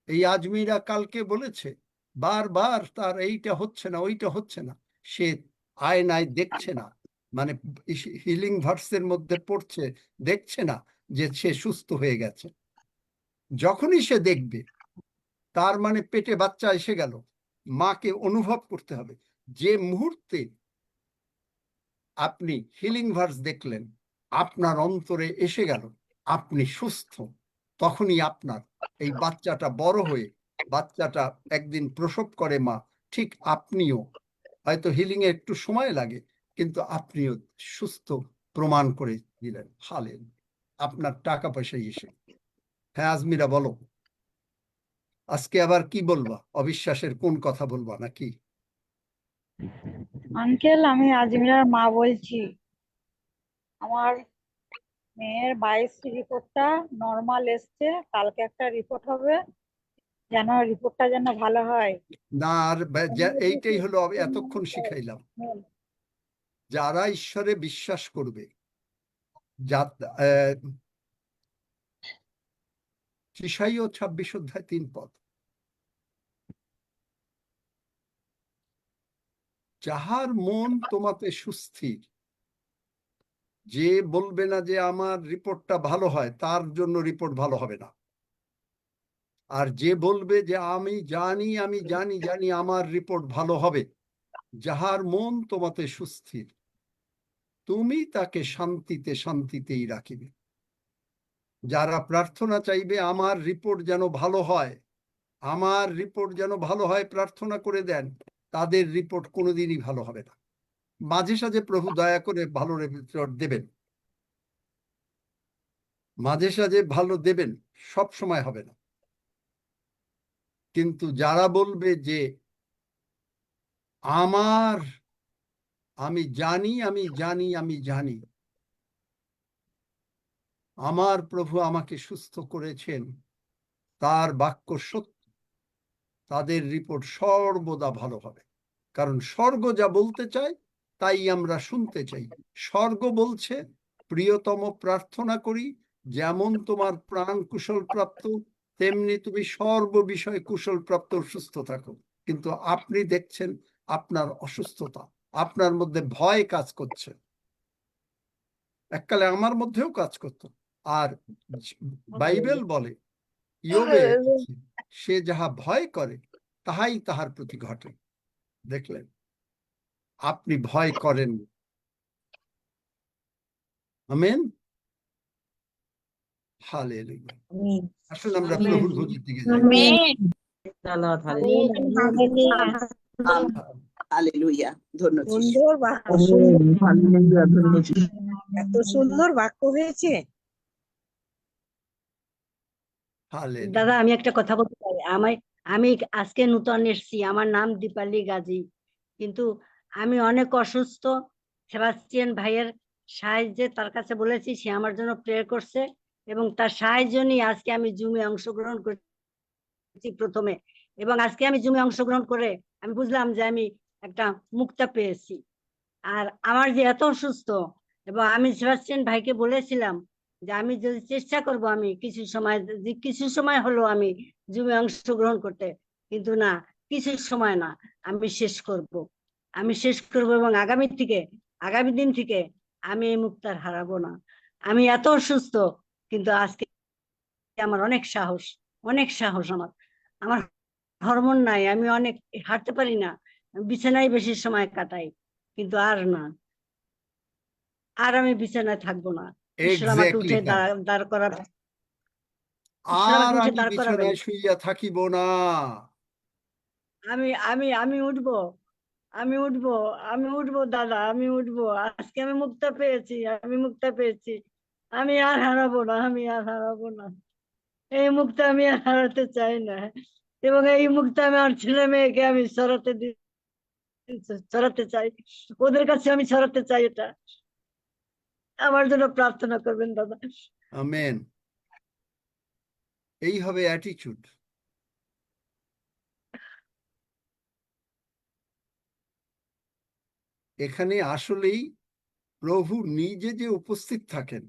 [SPEAKER 1] এই আজমিরা কালকে বলেছে বারবার তার এইটা হচ্ছে না ওইটা হচ্ছে না, সে আয়নায় দেখছে না, মানে হিলিং ভার্সের মধ্যে পড়ছে, দেখছে না যে সে সুস্থ হয়ে গেছে। যখনই সে দেখবে তার মানে পেটে বাচ্চা এসে গেল, মাকে অনুভব করতে হবে। যে মুহূর্তে আপনি হিলিং ভার্স দেখলেন আপনার অন্তরে এসে গেল আপনি সুস্থ, তখনই আপনার এই বাচ্চাটা বড় হয়ে বাচ্চাটা একদিন প্রসব করে মা, ঠিক আপনিও হয়তো হিলিং এ একটু সময় লাগে কিন্তু আপনিও সুস্থ প্রমাণ করে দিলেন। হালেন আপনার টাকা পয়সা এসে। হ্যাঁ আজমিরা বলো, আজকে আবার কি বলবা? অবিশ্বাসের কোন কথা বলবা নাকি?
[SPEAKER 13] আঙ্কেল আমি আজমিরার মা বলছি। আমার মেয়ের 22 রিপোর্টটা নর্মাল এসছে, কালকে একটা রিপোর্ট হবে, যেন রিপোর্টটা যেন ভালো হয়।
[SPEAKER 1] না আর এইটাই হলো এতক্ষণ শিখাইলাম, যারা ঈশ্বরে বিশ্বাস করবে, ঈশাই ও 26 অধ্যায় 3 পদ, যাহার মন তোমাতে সুস্থির, যে বলবে না যে আমার রিপোর্টটা ভালো হয় তার জন্য রিপোর্ট ভালো হবে না, আর যে বলবে যে আমি জানি আমি জানি জানি আমার রিপোর্ট ভালো হবে, যাহার মন তোমাতে সুস্থির তুমি তাকে শান্তিতে শান্তিতেই রাখিবে। যারা প্রার্থনা চাইবে আমার রিপোর্ট যেন ভালো হয়, আমার রিপোর্ট যেন ভালো হয় প্রার্থনা করে দেন, তাদের রিপোর্ট কোনোদিনই ভালো হবে না। মাঝে সাঝে প্রভু দয়া করে ভালো রিপোর্ট দেবেন, মাঝে সাঝে ভালো দেবেন, সব সময় হবে না। কিন্তু যারা বলবে যে আমি জানি আমি জানি আমি জানি আমার প্রভু আমাকে সুস্থ করেছেন, তার বাক্য সত্য, তাদের রিপোর্ট সর্বদা ভালো হবে। কারণ স্বর্গ যা বলতে চায় তাই আমরা শুনতে চাই। স্বর্গ বলছে প্রিয়তম প্রার্থনা করি যেমন তোমার প্রাণ কুশল প্রাপ্ত তেমনি তুমি সর্ব বিষয়ে কুশল প্রাপ্ত সুস্থ থাকো। কিন্তু আপনি দেখছেন আপনার অসুস্থতা, আপনার মধ্যে ভয় কাজ করছে, এককালে আমার মধ্যেও কাজ করত। আর বাইবেল বলে ইয়োবে সে যাহা ভয় করে তাহাই তাহার প্রতি ঘটে। দেখলেন, আপনি ভয় করেন। Amen, hallelujah. আসুন আমরা প্রভুর ভোজের দিকে যাই।
[SPEAKER 10] হালেলুয়া, ধন্যবাদ।
[SPEAKER 14] সুন্দর বাক্য, এত সুন্দর বাক্য হয়েছে।
[SPEAKER 15] দাদা আমি একটা কথা বলতে চাই। আমি আজকে নতুন এসেছি, আমার নাম দীপালি গাজী, কিন্তু আমি অনেক অসুস্থ। সেবাস্টিয়ান ভাইয়ের সাহায্যে তার কাছে বলেছি, সে আমার জন্য প্রেয়ার করছে এবং তার সাহায্য নিয়ে আজকে আমি জুমে অংশগ্রহণ করেছি প্রথমে, এবং আজকে আমি জুমে অংশগ্রহণ করে আমি বুঝলাম যে আমি একটা মুক্তা পেয়েছি। আর আমার যে এত অসুস্থ, এবং আমি সেবাস্টিয়ান ভাইকে বলেছিলাম যে আমি যদি চেষ্টা করব, আমি কিছু সময় হলো আমি জুমে অংশগ্রহণ করতে, কিন্তু না, কিছু সময় না, আমি শেষ করব। এবং আগামী দিন থেকে আমি এই মুক্তার হারাবো না। আমি এত অসুস্থ, কিন্তু আজকে আমার অনেক সাহস আমার হরমোন নাই, আমি অনেক হাঁটতে পারি না, বিছানায় বেশি সময় কাটাই, কিন্তু আমি বিছানায় থাকবো না। ঈশ্বর আমাকে
[SPEAKER 1] এক্স্যাক্টলি
[SPEAKER 15] উঠে
[SPEAKER 1] তাই।
[SPEAKER 15] দাঁড় করাবে।
[SPEAKER 1] আর আমি বিছানায় শুইয়া থাকিব না।
[SPEAKER 15] আমি উঠবো, দাদা, আমি উঠবো। আজকে আমি মুক্তা পেয়েছি। আমি আর হারাবো না। এই মুক্তা আমি আর হারাতে চাই না, এবং এই মুক্তা আমি আমার ছেলে মেয়েকে আমি ছড়াতে চাই, ওদের কাছে আমি ছড়াতে চাই। এটা আমার জন্য প্রার্থনা করবেন দাদা।
[SPEAKER 1] আমেন। এই হবে অ্যাটিটিউড। এখানে আসলেই প্রভু নিজে যে উপস্থিত থাকেন।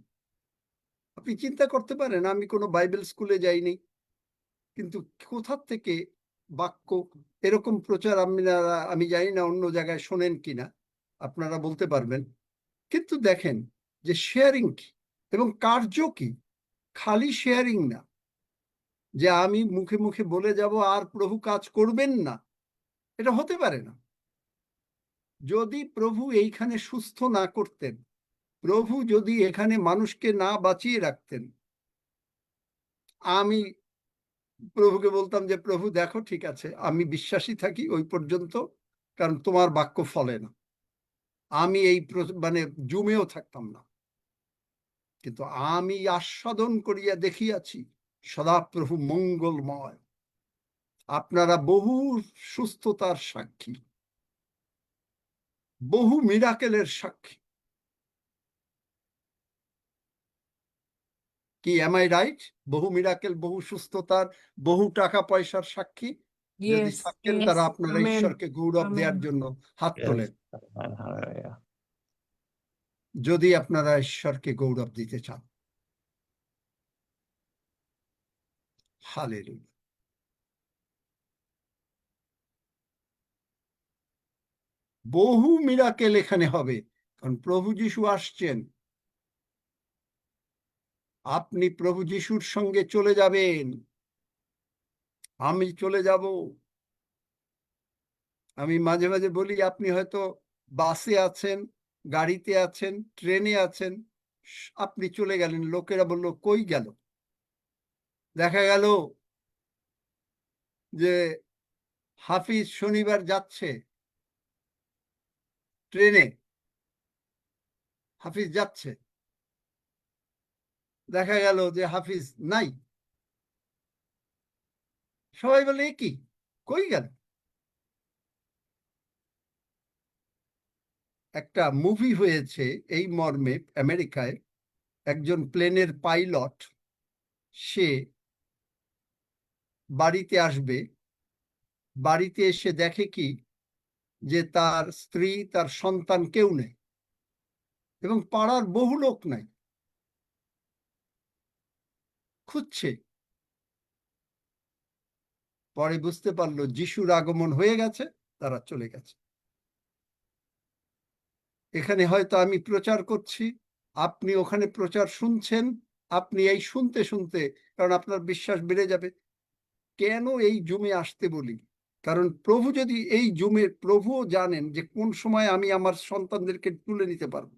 [SPEAKER 1] আপনি চিন্তা করতে পারেন, আমি কোনো বাইবেল স্কুলে যাইনি, কিন্তু কোথা থেকে বাক্য এরকম প্রচার আমি জানি না অন্য জায়গায় শোনেন কিনা, আপনারা বলতে পারবেন। কিন্তু দেখেন যে শেয়ারিং কি এবং কার্য কি, খালি শেয়ারিং না যে আমি মুখে মুখে বলে যাব আর প্রভু কাজ করবেন না, এটা হতে পারে না। যদি প্রভু এইখানে সুস্থ না করতেন, প্রভু যদি এখানে মানুষকে না বাঁচিয়ে রাখতেন, আমি প্রভুকে বলতাম যে প্রভু দেখো, ঠিক আছে, আমি বিশ্বাসী থাকি ওই পর্যন্ত, কারণ তোমার বাক্য ফলে না, আমি এই মানে জুমেও থাকতাম না। কিন্তু আমি আস্বাদন করিয়া দেখিয়াছি সদাপ্রভু মঙ্গলময়। আপনারা বহু সুস্থতার সাক্ষী, বহু মিরাকেলের সাক্ষী। কি এম আই রাইট? বহু মিরাকেল, বহু সুস্থতার, বহু টাকা পয়সার সাক্ষী যদি
[SPEAKER 4] Yes,
[SPEAKER 1] থাকেন,
[SPEAKER 4] yes.
[SPEAKER 1] তারা আপনারা
[SPEAKER 4] Amen.
[SPEAKER 1] ঈশ্বরকে গৌরব দেওয়ার
[SPEAKER 4] Amen.
[SPEAKER 1] জন্য হাত তোলেন।
[SPEAKER 9] Hallelujah.
[SPEAKER 1] যদি আপনারা ঈশ্বরকে গৌরব দিতে চান। হালেলুয়া। বহু মিরাকেল এখানে হবে, কারণ প্রভু যিশু আসছেন। আপনি প্রভু যিশুর সঙ্গে চলে যাবেন, আমি চলে যাব। আমি মাঝে মাঝে বলি, আপনি হয়তো বাসে আছেন, গাড়িতে আছেন, ট্রেনে আছেন, আপনি চলে গেলেন, লোকেরা বলল কই গেল? দেখা গেল যে হাফিজ শনিবার যাচ্ছে ট্রেনে, হাফিজ যাচ্ছে, দেখা গেল যে হাফিজ নাই। সবাই বলে কি, কই গেল? একটা মুভি হয়েছে এই মর্মে আমেরিকায়। একজন প্লেনের পাইলট, সে বাড়িতে আসবে, বাড়িতে এসে দেখে কি যে তার স্ত্রী, তার সন্তান কেউ নেই, এবং পাড়ার বহু লোক নাই, খুঁজছে। পরে বুঝতে পারলো যিশুর আগমন হয়ে গেছে, তারা চলে গেছে। এখানে হয়তো আমি প্রচার করছি, আপনি ওখানে প্রচার শুনছেন, আপনি এই শুনতে শুনতে, কারণ আপনার বিশ্বাস বেড়ে যাবে। কেন এই জুমে আসতে বলি? কারণ প্রভু যদি এই জুমে, প্রভুও জানেন যে কোন সময় আমি আমার সন্তানদেরকে তুলে নিতে পারবো।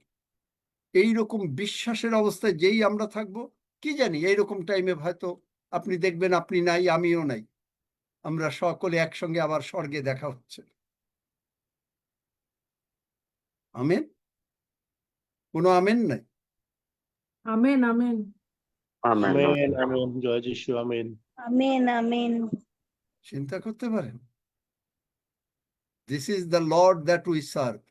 [SPEAKER 1] এইরকম বিশ্বাসের অবস্থায় যেই আমরা থাকবো, কি জানি এইরকম টাইমে হয়তো আপনি দেখবেন আপনি নাই, আমিও নাই, আমরা সকলে একসঙ্গে আবার স্বর্গে দেখা হচ্ছে। আমেন? কোনো আমেন নাই?
[SPEAKER 4] Amen. Amen.
[SPEAKER 16] আমেন আমেন, জয় যিশু, আমেন।
[SPEAKER 12] আমেন।
[SPEAKER 1] চিন্তা করতে পারেন, this is the Lord that we serve.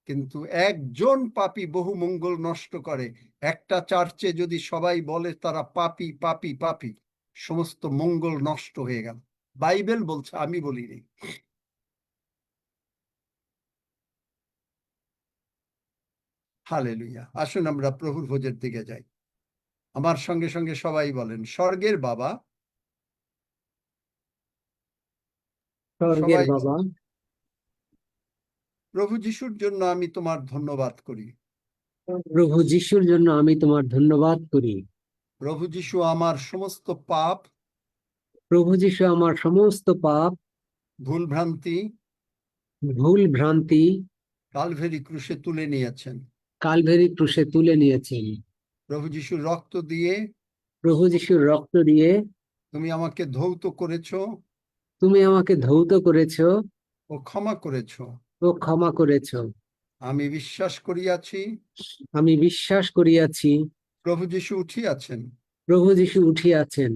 [SPEAKER 1] কিন্তু একজন পাপী বহু মঙ্গল নষ্ট করে। একটা চার্চে যদি সবাই বলে তারা পাপী পাপী পাপী, সমস্ত মঙ্গল নষ্ট হয়ে গেল। বাইবেল বলছে, আমি বলিনি। হালেলুয়া। আসুন আমরা প্রভুর ভোজের দিকে যাই। আমার সঙ্গে সঙ্গে সবাই বলেন, স্বর্গের বাবা,
[SPEAKER 8] স্বর্গের
[SPEAKER 1] সবাই
[SPEAKER 8] বাবা,
[SPEAKER 1] প্রভু যিশুর জন্য আমি তোমার ধন্যবাদ করি।
[SPEAKER 8] প্রভু যিশুর জন্য আমি তোমার ধন্যবাদ করি।
[SPEAKER 1] প্রভু যিশু আমার সমস্ত পাপ,
[SPEAKER 8] প্রভু যিশু আমার সমস্ত পাপ,
[SPEAKER 1] ভুল ভ্রান্তি
[SPEAKER 8] ভুল ভ্রান্তি
[SPEAKER 1] কালভেরি ক্রুশে তুলে নিয়েছেন।
[SPEAKER 8] কালভেরি ক্রুশে তুলে নিয়েছেন।
[SPEAKER 1] প্রভু যিশুর রক্ত দিয়ে
[SPEAKER 8] প্রভু যিশুর রক্ত দিয়ে
[SPEAKER 1] তুমি আমাকে ধৌত করেছো
[SPEAKER 8] তুমি আমাকে ধৌত করেছো
[SPEAKER 1] ও ক্ষমা করেছো।
[SPEAKER 8] ও ক্ষমা করেছো।
[SPEAKER 1] আমি বিশ্বাস করিয়াছি
[SPEAKER 8] আমি বিশ্বাস করিয়াছি
[SPEAKER 1] প্রভু যিশু উঠিয়াছেন।
[SPEAKER 8] প্রভু যিশু উঠিয়াছেন।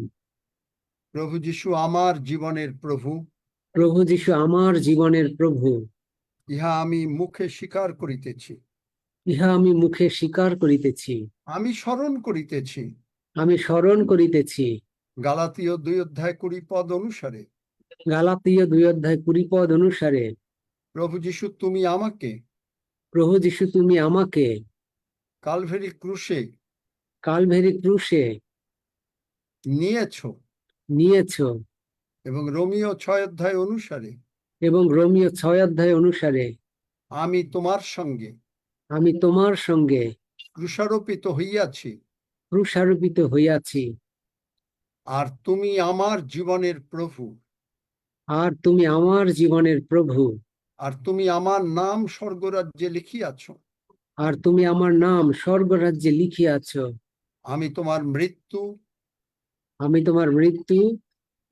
[SPEAKER 1] প্রভু যিশু আমার জীবনের প্রভু।
[SPEAKER 8] প্রভু যিশু আমার জীবনের প্রভু।
[SPEAKER 1] ইহা আমি মুখে স্বীকার করিতেছি।
[SPEAKER 8] ইহা আমি মুখে স্বীকার করিতেছি।
[SPEAKER 1] আমি স্মরণ করিতেছি।
[SPEAKER 8] আমি স্মরণ করিতেছি।
[SPEAKER 1] গালাতীয় 2:20 অনুসারে
[SPEAKER 8] গালাতীয় 2:20 অনুসারে
[SPEAKER 1] প্রভু যিশু তুমি আমাকে
[SPEAKER 8] প্রভু যিশু তুমি আমাকে
[SPEAKER 1] কালভেরি ক্রুশে
[SPEAKER 8] কালভেরি ক্রুশে
[SPEAKER 1] নিয়েছো
[SPEAKER 8] নিয়েছো
[SPEAKER 1] এবং রোমিও 6 অনুসারে
[SPEAKER 8] এবং রোমিও 6 অনুসারে
[SPEAKER 1] আমি তোমার সঙ্গে
[SPEAKER 8] আমি তোমার সঙ্গে
[SPEAKER 1] ক্রুশারোপিত হইয়াছি।
[SPEAKER 8] ক্রুশারোপিত হইয়াছি।
[SPEAKER 1] আর তুমি আমার জীবনের প্রভু।
[SPEAKER 8] আর তুমি আমার জীবনের প্রভু।
[SPEAKER 1] আর তুমি আমার নাম স্বর্গরাজ্যে লিখিয়াছ।
[SPEAKER 8] আর তুমি আমার নাম স্বর্গরাজ্যে লিখিয়াছ।
[SPEAKER 1] আমি তোমার মৃত্যু
[SPEAKER 8] আমি তোমার মৃত্যু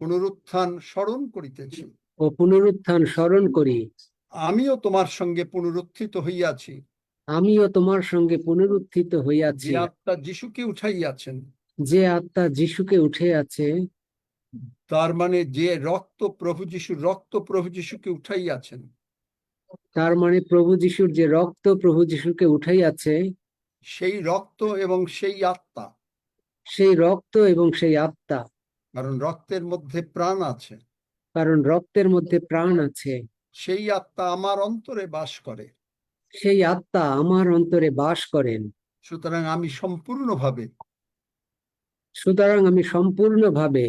[SPEAKER 1] পুনরুত্থান স্মরণ করিতেছি।
[SPEAKER 8] ও পুনরুত্থান স্মরণ করি।
[SPEAKER 1] আমিও তোমার সঙ্গে পুনরুত্থিত হইয়াছি।
[SPEAKER 8] আমিও তোমার সঙ্গে পুনরুত্থিত হইয়াছি।
[SPEAKER 1] যে আত্মা যিশুকে উঠাইয়াছেন,
[SPEAKER 8] যে আত্মা যিশুকে উঠে আছে,
[SPEAKER 1] তার মানে যে রক্ত প্রভু যিশুর রক্ত প্রভু যিশুকে উঠাইয়াছেন,
[SPEAKER 8] তার মানে প্রভু যিশুর যে রক্ত প্রভু যিশুকে উঠাইয়াছে,
[SPEAKER 1] সেই রক্ত এবং সেই আত্মা,
[SPEAKER 8] সেই রক্ত এবং সেই আত্মা,
[SPEAKER 1] কারণ রক্তের মধ্যে প্রাণ আছে,
[SPEAKER 8] কারণ রক্তের মধ্যে প্রাণ আছে,
[SPEAKER 1] সেই আত্মা আমার অন্তরে বাস করে।
[SPEAKER 8] সেই আত্মা আমার অন্তরে বাস করেন।
[SPEAKER 1] সুতরাং আমি
[SPEAKER 8] সম্পূর্ণভাবে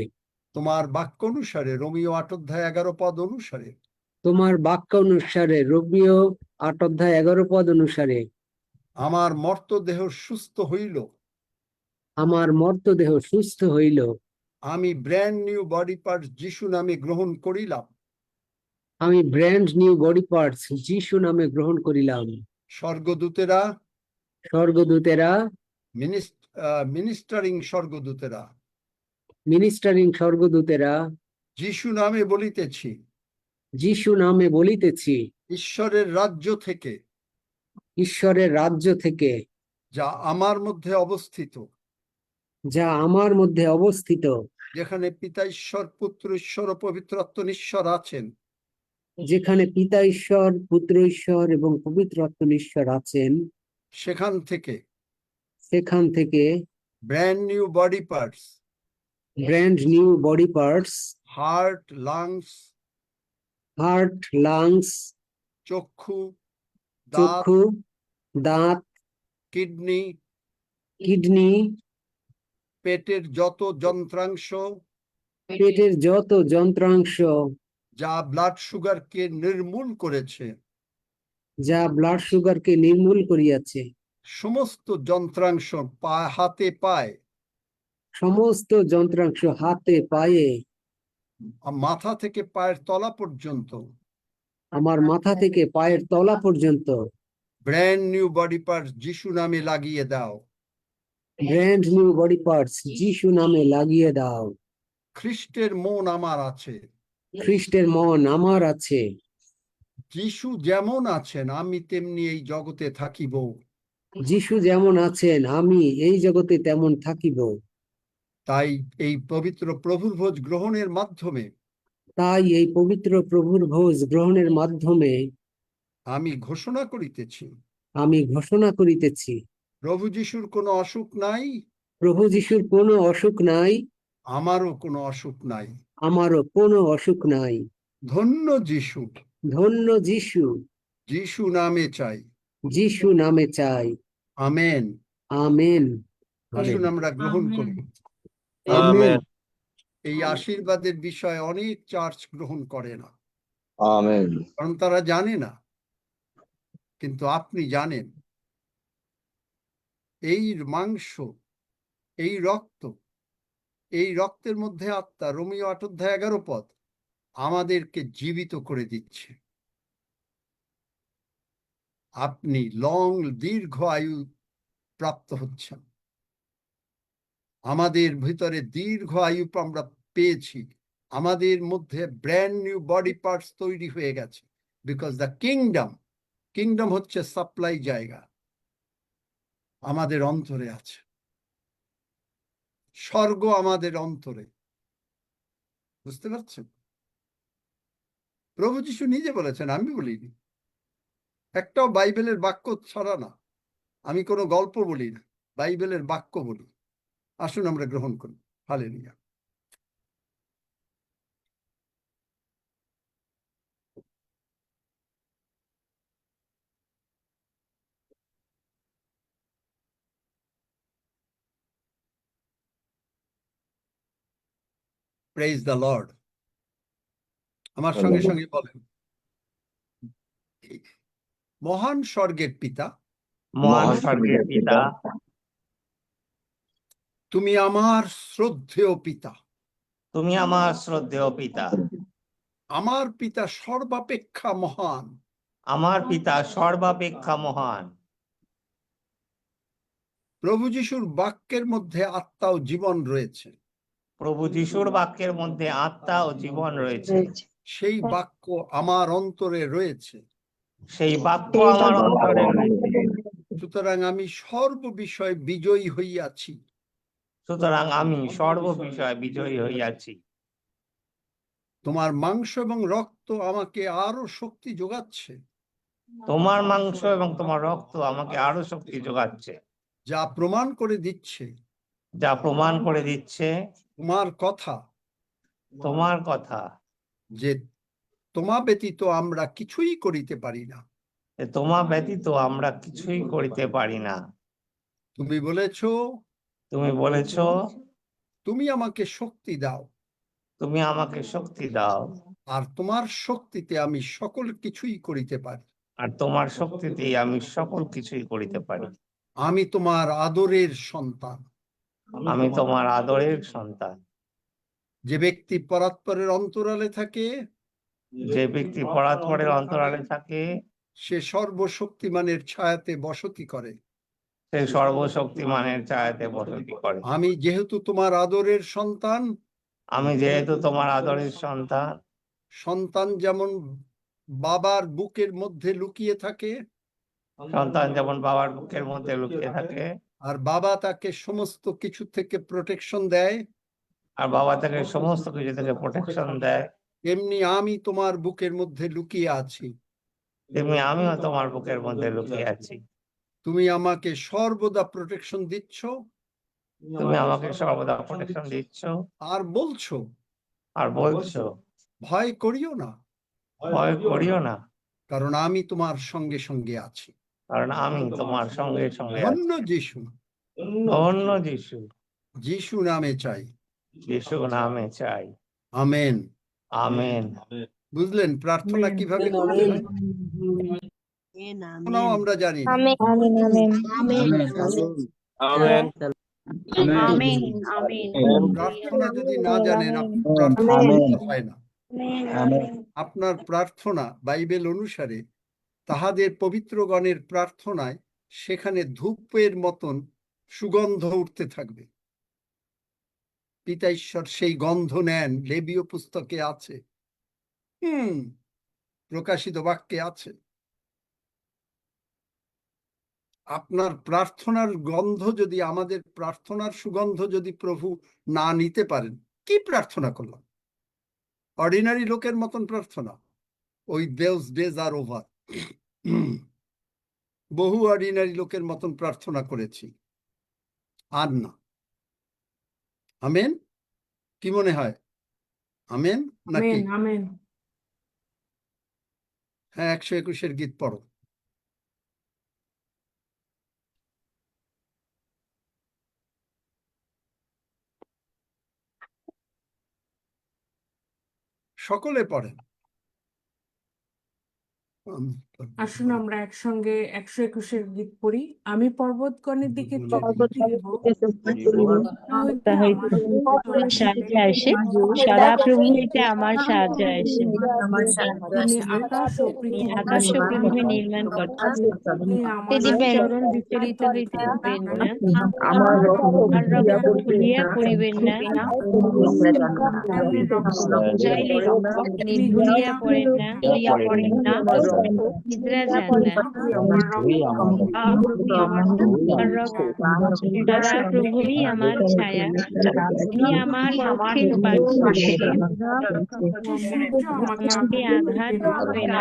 [SPEAKER 1] তোমার বাক্য অনুসারে রোমিও 8:11 অনুসারে
[SPEAKER 8] তোমার বাক্য অনুসারে রোমিও 8:11 অনুসারে
[SPEAKER 1] আমার মর্তদেহ সুস্থ হইল।
[SPEAKER 8] আমার মর্তদেহ সুস্থ হইল।
[SPEAKER 1] আমি ব্র্যান্ড নিউ বডি পার্টস যিশু নামে গ্রহণ করিলাম।
[SPEAKER 8] আমি ব্র্যান্ড নিউ বডি পার্টস যিশু নামে গ্রহণ করিলাম।
[SPEAKER 1] স্বর্গদূতেরা মিনিস্টারিং স্বর্গদূতেরা যিশু নামে বলিতেছি ঈশ্বরের রাজ্য থেকে যা আমার মধ্যে অবস্থিত, যেখানে পিতা ঈশ্বর পুত্র ঈশ্বর ও পবিত্র আত্মা ঈশ্বর আছেন,
[SPEAKER 8] যেখানে পিতা ঈশ্বর পুত্র ঈশ্বর এবং পবিত্র আত্মা ঈশ্বর আছেন,
[SPEAKER 1] সেখান থেকে brand new body parts heart, lungs, চক্ষু,
[SPEAKER 8] দাঁত,
[SPEAKER 1] কিডনি, পেটের যত যন্ত্রাংশ যা ব্লাড সুগারকে নির্মূল করিয়াছে, সমস্ত যন্ত্রাংশ হাতে পায়ে, মাথা থেকে পায়ের তলা পর্যন্ত ব্র্যান্ড নিউ বডি পার্টস যিশু নামে লাগিয়ে দাও।
[SPEAKER 8] ব্র্যান্ড নিউ বডি পার্টস যিশু নামে লাগিয়ে দাও।
[SPEAKER 1] খ্রিস্টের মন আমার আছে।
[SPEAKER 8] খ্রিস্টের মন আমার আছে।
[SPEAKER 1] যিশু যেমন আছেন আমি তেমনি এই জগতে থাকিব।
[SPEAKER 8] যিশু যেমন আছেন আমি এই জগতে তেমন থাকিব।
[SPEAKER 1] তাই এই পবিত্র প্রভুর ভোজ গ্রহণের মাধ্যমে আমি ঘোষণা করিতেছি প্রভু যিশুর কোনো অসুখ নাই। আমারও কোনো অসুখ নাই। ধন্য যিশু। যিশু নামে চাই। আমেন। আসুন আমরা গ্রহণ করি।
[SPEAKER 16] আমেন
[SPEAKER 1] এই আশীর্বাদের বিষয়ে অনেক চার্চ গ্রহণ করে না,
[SPEAKER 17] আমেন
[SPEAKER 1] কারণ তারা জানে না, কিন্তু আপনি জানেন। এই মাংস, এই রক্ত, এই রক্তের মধ্যে আত্মা, রোমীয় 8:11 আমাদেরকে জীবিত করে দিচ্ছে। আপনি দীর্ঘ আয়ু প্রাপ্ত হচ্ছেন। আমাদের ভিতরে দীর্ঘ আয়ু আমরা পেয়েছি, আমাদের মধ্যে ব্র্যান্ড নিউ বডি পার্টস তৈরি হয়ে গেছে। বিকজ দ্য কিংডম হচ্ছে সাপ্লাই জায়গা, আমাদের অন্তরে আছে। স্বর্গ আমাদের অন্তরে, বুঝতে পারছেন? প্রভু যীশু নিজে বলেছেন, আমি বলিনি। একটাও বাইবেলের বাক্য ছাড়া না, আমি কোনো গল্প বলি না, বাইবেলের বাক্য বলি। আসুন আমরা গ্রহণ করি। হালেলুয়া। Praise the lord. আমার সঙ্গে সঙ্গে বলেন, মহান স্বর্গের পিতা,
[SPEAKER 9] মহান স্বর্গের পিতা,
[SPEAKER 1] তুমি আমার শ্রদ্ধেয় পিতা।
[SPEAKER 9] তুমি আমার শ্রদ্ধেয় পিতা।
[SPEAKER 1] আমার পিতা সর্বাপেক্ষা মহান।
[SPEAKER 9] আমার পিতা সর্বাপেক্ষা মহান।
[SPEAKER 1] প্রভু যিশুর বাক্যের মধ্যে আত্মা ও জীবন রয়েছে।
[SPEAKER 9] প্রভু যিশুর বাক্যের মধ্যে আত্মা ও জীবন রয়েছে।
[SPEAKER 1] সেই বাক্য আমার অন্তরে রয়েছে।
[SPEAKER 9] সেই বাক্য আমার অন্তরে রয়েছে।
[SPEAKER 1] সুতরাং আমি সর্ব বিষয়ে বিজয়ী হইয়াছি।
[SPEAKER 9] সুতরাং আমি সর্ব বিষয়ে বিজয়ী হইয়াছি।
[SPEAKER 1] তোমার মাংস এবং রক্ত আমাকে আরো শক্তি যোগাচ্ছে।
[SPEAKER 9] তোমার মাংস এবং তোমার রক্ত আমাকে আরো শক্তি যোগাচ্ছে।
[SPEAKER 1] যা প্রমাণ করে দিচ্ছে,
[SPEAKER 9] যা প্রমাণ করে দিচ্ছে
[SPEAKER 1] তোমার কথা,
[SPEAKER 9] তোমার কথা,
[SPEAKER 1] যে তোমা ব্যতীত আমরা কিছুই করিতে পারি না।
[SPEAKER 9] যে তোমা ব্যতীত আমরা কিছুই করিতে পারি না।
[SPEAKER 1] তুমি বলেছো,
[SPEAKER 9] তুমি বলেছো,
[SPEAKER 1] তুমি আমাকে শক্তি দাও,
[SPEAKER 9] তুমি আমাকে শক্তি দাও,
[SPEAKER 1] আর তোমার শক্তিতে আমি সকল কিছুই করিতে পারি।
[SPEAKER 9] আর তোমার শক্তিতেই আমি সকল কিছুই করিতে পারি।
[SPEAKER 1] আমি তোমার আদরের সন্তান।
[SPEAKER 9] আমি তোমার আদরের সন্তান।
[SPEAKER 1] যে ব্যক্তি পরাৎপরের অন্তরালে থাকে,
[SPEAKER 9] যে ব্যক্তি পরাৎপরের অন্তরালে থাকে,
[SPEAKER 1] সে সর্বশক্তিমানের ছায়াতে বসতি করে।
[SPEAKER 9] সে সর্বশক্তিমানের ছায়াতে বসতি করে।
[SPEAKER 1] আমি যেহেতু তোমার আদরের সন্তান,
[SPEAKER 9] আমি যেহেতু তোমার আদরের সন্তান,
[SPEAKER 1] সন্তান যেমন বাবার বুকের মধ্যে লুকিয়ে থাকে,
[SPEAKER 9] সন্তান যেমন বাবার বুকের মধ্যে লুকিয়ে থাকে,
[SPEAKER 1] আর বাবা তাকে সমস্ত কিছু থেকে প্রোটেকশন দেয়,
[SPEAKER 9] আর বাবা তাকে সমস্ত কিছু থেকে প্রোটেকশন দেয়,
[SPEAKER 1] এমনি আমি তোমার বুকের মধ্যে লুকিয়ে আছি।
[SPEAKER 9] তেমনি আমিও তোমার বুকের মধ্যে লুকিয়ে আছি।
[SPEAKER 1] তুমি আমাকে সর্বদা প্রোটেকশন দিচ্ছ,
[SPEAKER 9] তুমি আমাকে সর্বদা প্রোটেকশন দিচ্ছ,
[SPEAKER 1] আর বলছো,
[SPEAKER 9] আর বলছো,
[SPEAKER 1] ভয় করিও না,
[SPEAKER 9] ভয় করিও না,
[SPEAKER 1] কারণ আমি তোমার সঙ্গে সঙ্গে আছি।
[SPEAKER 9] কারণ আমি তোমার সঙ্গে সঙ্গে আছি।
[SPEAKER 1] ধন্য যিশু,
[SPEAKER 9] ধন্য যিশু।
[SPEAKER 1] যিশু নামে চাই,
[SPEAKER 9] যিশু নামে চাই।
[SPEAKER 1] আমেন।
[SPEAKER 9] আমেন।
[SPEAKER 1] বুঝলেন প্রার্থনা কিভাবে করতে হয়? প্রার্থনাও আমরা জানি না।
[SPEAKER 7] Amen amen amen
[SPEAKER 16] amen
[SPEAKER 7] amen amen
[SPEAKER 1] প্রার্থনা যদি না জানেন, আপনি প্রার্থনা করতে হয় না। আপনার প্রার্থনা বাইবেল অনুসারে তাহাদের পবিত্রগণের প্রার্থনায় সেখানে ধূপের মতন সুগন্ধ উঠতে থাকবে। পিতা ঈশ্বর সেই গন্ধ নেন, লেবীয় পুস্তকে আছে, প্রকাশিত বাক্যে আছে। আপনার প্রার্থনার গন্ধ যদি, আমাদের প্রার্থনার সুগন্ধ যদি প্রভু না নিতে পারেন, কি প্রার্থনা করলাম? অর্ডিনারি লোকের মতন প্রার্থনা। ওই those days are over। বহু অর্ডিনারি লোকের মতন প্রার্থনা করেছি, আর না। আমেন। কি মনে হয়? আমেন নাকি?
[SPEAKER 4] Amen amen.
[SPEAKER 1] হ্যাঁ, 121 গীত পড়ো। সকলে পড়েন।
[SPEAKER 4] আসুন আমরা একসঙ্গে 121 গীত পড়ি। আমি পর্বতগণের দিকে চোখ তুলিব,
[SPEAKER 17] তা হইতে আমার সাহায্য আসে, সদাপ্রভু হইতে আমার সাহায্য আসে।
[SPEAKER 4] তিনি আকাশ ও
[SPEAKER 17] তিনি
[SPEAKER 4] পৃথিবী
[SPEAKER 17] আকাশ ও পৃথিবী নির্মাণ করছেন, তিনি চরণ বিচলিত হইতে দিবেন না, আমার রক্ত খুলিয়া পড়িবেন না, চাইলে তিনি ধুলিয়া পড়েন না, নিদ্রা যান না। সদাপ্রভুই আমার ছায়া, তিনি আমার দক্ষিণ পার্শ্ববর্তী, আমাকে আঘাত করবে না,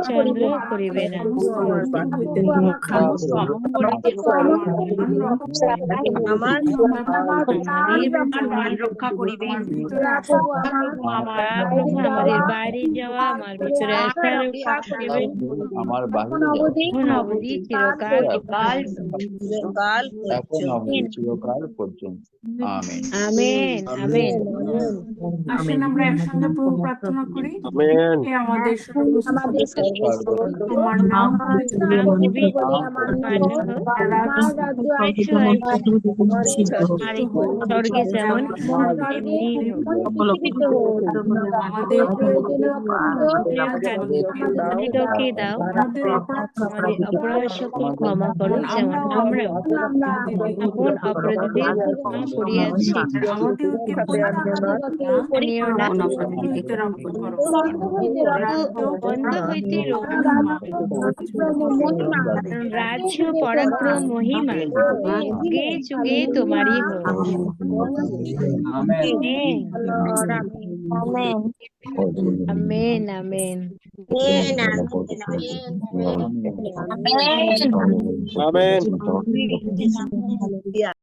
[SPEAKER 17] চন্দ্র করিবে না। রক্ষা করিবেন, আমাদের বাইরে যাওয়া, আমার ভিতরে আসা রক্ষা করিবেন, এখন অবধি চিরকাল
[SPEAKER 2] পর্যন্ত। আমেন।
[SPEAKER 17] Amen amen.
[SPEAKER 4] আসেন আমরা একসঙ্গে প্রভু প্রার্থনা করি।
[SPEAKER 16] আমেন।
[SPEAKER 4] হে আমাদের সর্বশক্তিমান, তোমার নাম
[SPEAKER 17] স্বর্গে যেমন তেমনি
[SPEAKER 4] আমাদের
[SPEAKER 17] খাদ্যকে দাও, আমাদের অপরাধ সকল ক্ষমা করো, যেমন আমরা আপন অপরাধীদের ক্ষমা করিয়াছি, নিও না বন্ধ হইতে রাজ্য, পরাক্রম, মহিমা যুগে যুগে তোমারই হোক। Amen amen amen.
[SPEAKER 16] আমেন।